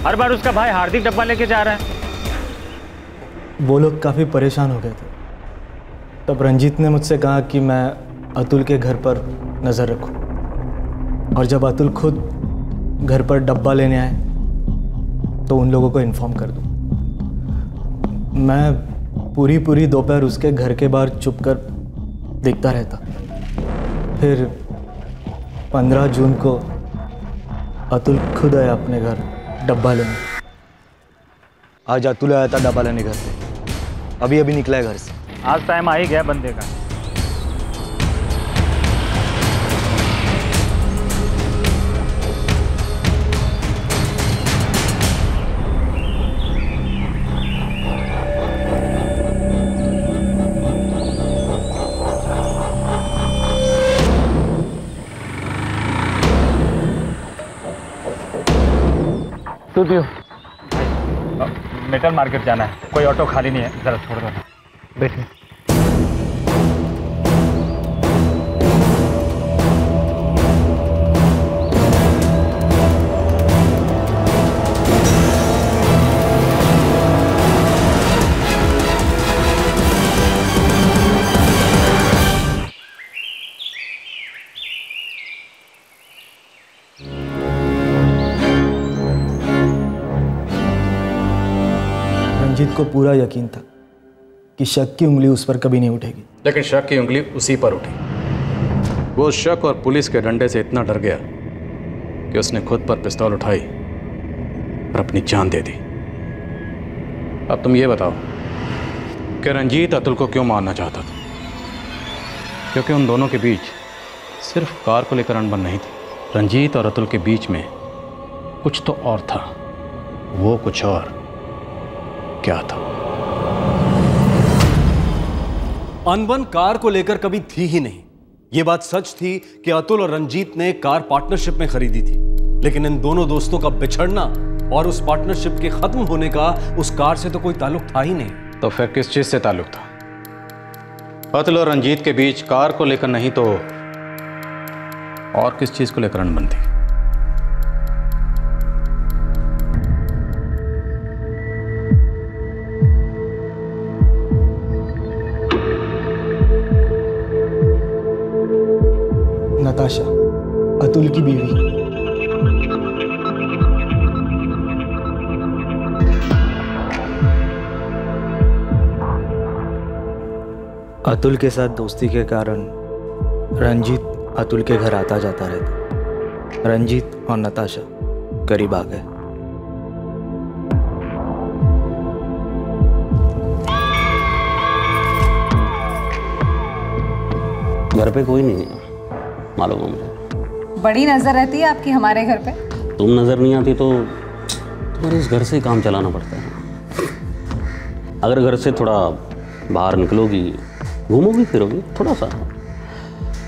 हर बार उसका भाई हार्दिक डब्बा लेके जा रहा है। वो लोग काफ़ी परेशान हो गए थे, तब रंजीत ने मुझसे कहा कि मैं अतुल के घर पर नज़र रखूं, और जब अतुल खुद घर पर डब्बा लेने आए तो उन लोगों को इन्फॉर्म कर दूं। मैं पूरी दोपहर उसके घर के बाहर चुप कर देखता रहता। फिर 15 जून को अतुल खुद आया अपने घर डब्बा लेने। आज अतुल आया था डब्बा लेने घर पे, अभी निकला है घर से। आज टाइम आ ही गया बंदे का। मेटल मार्केट जाना है, कोई ऑटो खाली नहीं है, जरा छोड़ दो। बैठिए। रंजीत को पूरा यकीन था कि शक की उंगली उस पर कभी नहीं उठेगी, लेकिन शक की उंगली उसी पर उठी। वो शक और पुलिस के डंडे से इतना डर गया कि उसने खुद पर पिस्तौल उठाई और अपनी जान दे दी। अब तुम ये बताओ कि रंजीत अतुल को क्यों मारना चाहता था? क्योंकि उन दोनों के बीच सिर्फ कार को लेकर अनबन नहीं थी। रंजीत और अतुल के बीच में कुछ तो और था। वो कुछ और क्या था? अनबन कार को लेकर कभी थी ही नहीं। यह बात सच थी कि अतुल और रंजीत ने कार पार्टनरशिप में खरीदी थी, लेकिन इन दोनों दोस्तों का बिछड़ना और उस पार्टनरशिप के खत्म होने का उस कार से तो कोई ताल्लुक था ही नहीं। तो फिर किस चीज से ताल्लुक था? अतुल और रंजीत के बीच कार को लेकर नहीं तो और किस चीज को लेकर अनबन थी? अतुल की बीवी। अतुल के साथ दोस्ती के कारण रंजीत अतुल के घर आता जाता रहता। रंजीत और नताशा करीब आ गए। घर पे कोई नहीं है, मालूम है मुझे। बड़ी नजर रहती है आपकी हमारे घर पे। तुम नजर नहीं आती तो तुम्हारे इस घर से ही काम चलाना पड़ता है। अगर घर से थोड़ा बाहर निकलोगी, घूमोगी फिरोगी थोड़ा सा,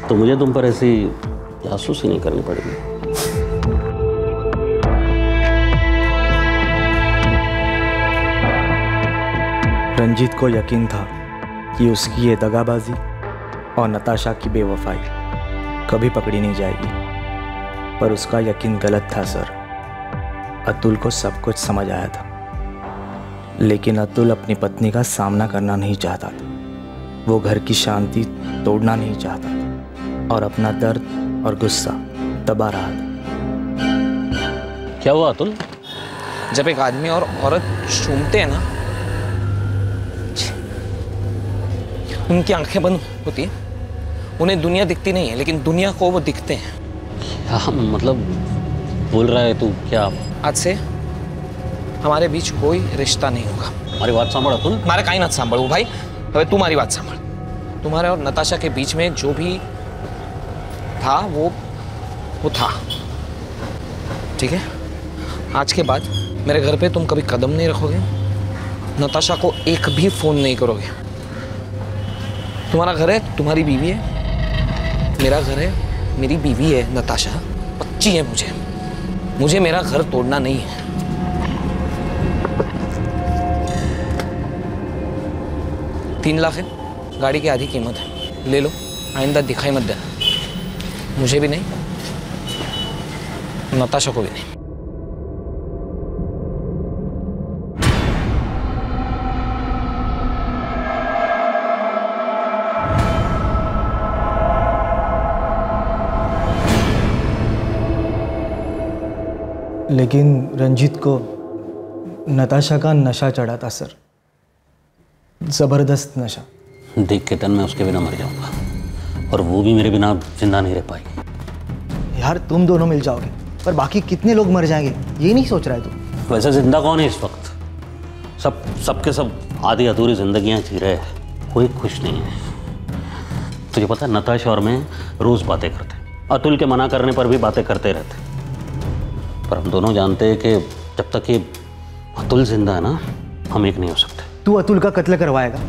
तो मुझे तुम पर ऐसी जासूसी नहीं करनी पड़ेगी। रंजीत को यकीन था कि उसकी ये दगाबाजी और नताशा की बेवफाई कभी पकड़ी नहीं जाएगी, पर उसका यकीन गलत था सर। अतुल को सब कुछ समझ आया था, लेकिन अतुल अपनी पत्नी का सामना करना नहीं चाहता था। वो घर की शांति तोड़ना नहीं चाहता था और अपना दर्द और गुस्सा दबा रहा था। क्या हुआ अतुल? जब एक आदमी और औरत चूमते हैं ना, उनकी आंखें बंद होती हैं, उन्हें दुनिया दिखती नहीं है, लेकिन दुनिया को वो दिखते हैं। क्या मतलब बोल रहा है तू? क्या आज से हमारे बीच कोई रिश्ता नहीं होगा। हमारी बात सांभळ अतुल। मारे काही नत सांभळू भाई, હવે तुम्हारी बात सांभळ। तुम्हारे और नताशा के बीच में जो भी था वो था, ठीक है? आज के बाद मेरे घर पे तुम कभी कदम नहीं रखोगे, नताशा को एक भी फोन नहीं करोगे। तुम्हारा घर है, तुम्हारी बीवी है, मेरा घर है, मेरी बीवी है नताशा, बच्ची है मुझे मेरा घर तोड़ना नहीं है। 3 लाख है, गाड़ी की आधी कीमत है, ले लो, आइंदा दिखाई मत देना, मुझे भी नहीं, नताशा को भी नहीं। लेकिन रंजीत को नताशा का नशा चढ़ा था सर, जबरदस्त नशा। देख के तन मैं उसके बिना मर जाऊंगा, और वो भी मेरे बिना जिंदा नहीं रह पाएगी। यार तुम दोनों मिल जाओगे, पर बाकी कितने लोग मर जाएंगे ये नहीं सोच रहा है तू? वैसे जिंदा कौन है इस वक्त? सबके सब आधी अधूरी जिंदगियां जी रहे हैं, कोई खुश नहीं है। तुझे पता है नताशा और मैं रोज बातें करते, अतुल के मना करने पर भी बातें करते रहते, पर हम दोनों जानते हैं कि जब तक ये अतुल जिंदा है ना, हम एक नहीं हो सकते। तू अतुल का कत्ल करवाएगा,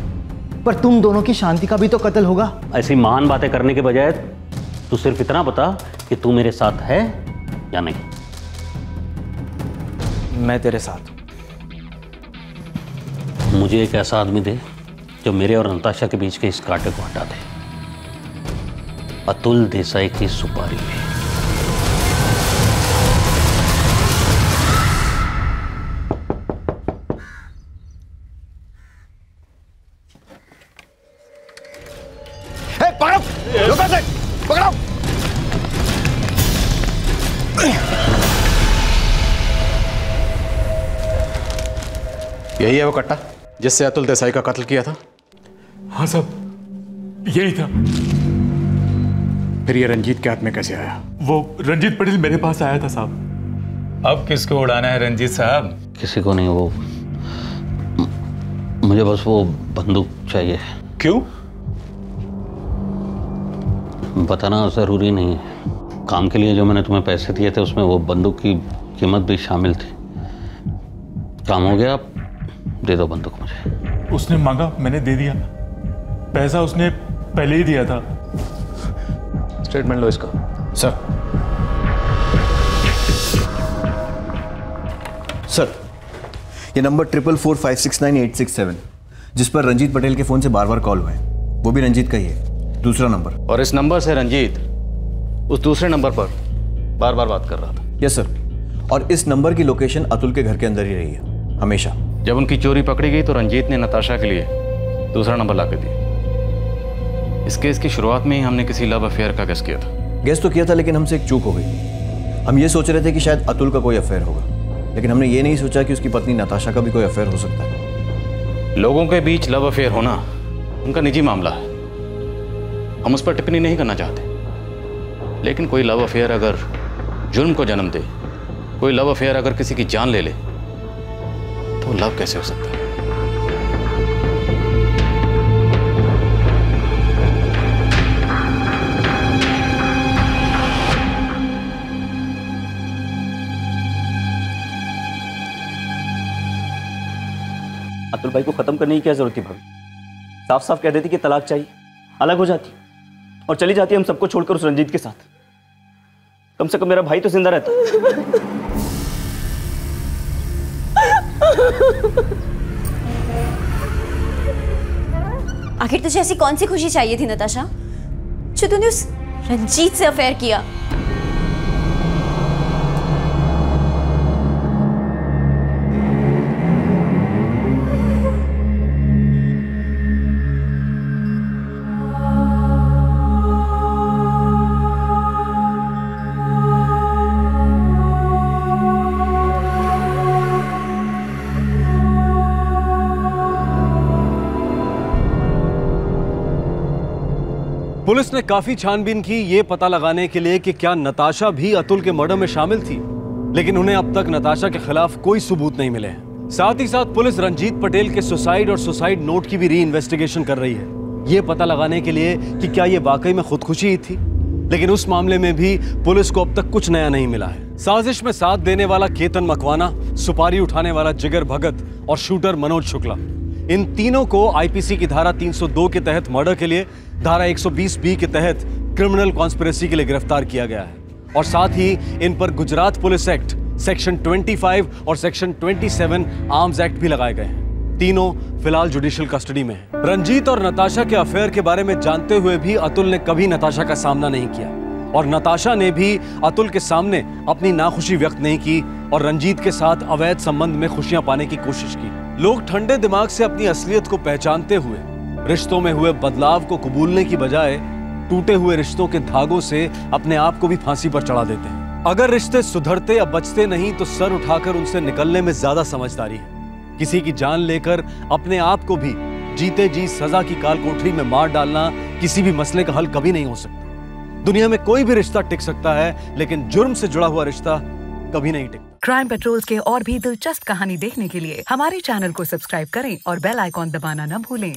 पर तुम दोनों की शांति का भी तो कत्ल होगा। ऐसी महान बातें करने के बजाय तू सिर्फ इतना बता कि तू मेरे साथ है या नहीं। मैं तेरे साथ। मुझे एक ऐसा आदमी दे जो मेरे और नताशा के बीच के इस कांटे को हटा दे। अतुल देसाई की सुपारी में। पकड़ो। यही है वो कट्टा जिससे अतुल देसाई का कत्ल किया था? हाँ साहब, यही था। फिर ये रंजीत के हाथ में कैसे आया? वो रंजीत पटेल मेरे पास आया था साहब। अब किसको उड़ाना है रंजीत साहब? किसी को नहीं, वो मुझे बस वो बंदूक चाहिए। क्यों? बताना जरूरी नहीं है। काम के लिए जो मैंने तुम्हें पैसे दिए थे उसमें वो बंदूक की कीमत भी शामिल थी। काम हो गया, दे दो बंदूक मुझे। उसने मांगा, मैंने दे दिया। पैसा उसने पहले ही दिया था। स्टेटमेंट लो इसका। सर ये नंबर 4445698667 जिस पर रंजीत पटेल के फोन से बार बार कॉल हुए हैं, वो भी रंजीत का ही है। दूसरा नंबर। और इस नंबर से रंजीत उस दूसरे नंबर पर बार बार बात कर रहा था। Yes sir. और इस नंबर की लोकेशन अतुल के घर के अंदर ही रही है हमेशा। जब उनकी चोरी पकड़ी गई तो रंजीत ने नताशा के लिए दूसरा नंबर ला के दिया। इस केस की शुरुआत में ही हमने किसी लव अफेयर का गेस किया था। गेस तो किया था, लेकिन हमसे एक चूक हो गई। हम ये सोच रहे थे कि शायद अतुल का कोई अफेयर होगा, लेकिन हमने ये नहीं सोचा कि उसकी पत्नी नताशा का भी कोई अफेयर हो सकता है। लोगों के बीच लव अफेयर होना उनका निजी मामला है, हम उस पर टिप्पणी नहीं करना चाहते। लेकिन कोई लव अफेयर अगर जुर्म को जन्म दे, कोई लव अफेयर अगर किसी की जान ले ले, तो लव कैसे हो सकता है? अतुल भाई को खत्म करने की क्या जरूरत थी भाभी? साफ साफ कह देती कि तलाक चाहिए, अलग हो जाती और चली जाती हम सबको छोड़कर उस रंजीत के साथ। कम से कम मेरा भाई तो जिंदा रहता। आखिर तुझे ऐसी कौन सी खुशी चाहिए थी नताशा, जो तूने उस रंजीत से अफेयर किया? पुलिस ने काफी छानबीन की ये पता लगाने के लिए कि क्या नताशा भी अतुल के मर्डर में शामिल थी, लेकिन उन्हें अब तक नताशा के खिलाफ कोई सबूत नहीं मिले हैं। साथ ही साथ पुलिस रंजीत पटेल के सुसाइड और सुसाइड नोट की भी री इन्वेस्टिगेशन कर रही है, ये पता लगाने के लिए कि क्या ये वाकई में खुदकुशी ही थी। लेकिन उस मामले में भी पुलिस को अब तक कुछ नया नहीं मिला है। साजिश में साथ देने वाला केतन मकवाना, सुपारी उठाने वाला जिगर भगत और शूटर मनोज शुक्ला, इन तीनों को आईपीसी की धारा 302 के तहत मर्डर के लिए, धारा 120 के तहत क्रिमिनल कॉन्स्पिरेसी के लिए गिरफ्तार किया गया है। और साथ ही इन पर गुजरात पुलिस एक्ट सेक्शन 25 और सेक्शन 27 आर्म्स एक्ट भी लगाए गए हैं। तीनों फिलहाल जुडिशियल कस्टडी में हैं। रंजीत और नताशा के अफेयर के बारे में जानते हुए भी अतुल ने कभी नताशा का सामना नहीं किया और नताशा ने भी अतुल के सामने अपनी नाखुशी व्यक्त नहीं की और रंजीत के साथ अवैध संबंध में खुशियां पाने की कोशिश की। लोग ठंडे दिमाग से अपनी असलियत को पहचानते हुए रिश्तों में हुए बदलाव को कबूलने की बजाय टूटे हुए रिश्तों के धागों से अपने आप को भी फांसी पर चढ़ा देते हैं। अगर रिश्ते सुधरते या बचते नहीं तो सर उठाकर उनसे निकलने में ज्यादा समझदारी है। किसी की जान लेकर अपने आप को भी जीते जी सजा की काल कोठरी में मार डालना किसी भी मसले का हल कभी नहीं हो सकता। दुनिया में कोई भी रिश्ता टिक सकता है, लेकिन जुर्म से जुड़ा हुआ रिश्ता कभी नहीं टिकता। क्राइम पेट्रोल के और भी दिलचस्प कहानी देखने के लिए हमारे चैनल को सब्सक्राइब करें और बेल आइकॉन दबाना न भूलें।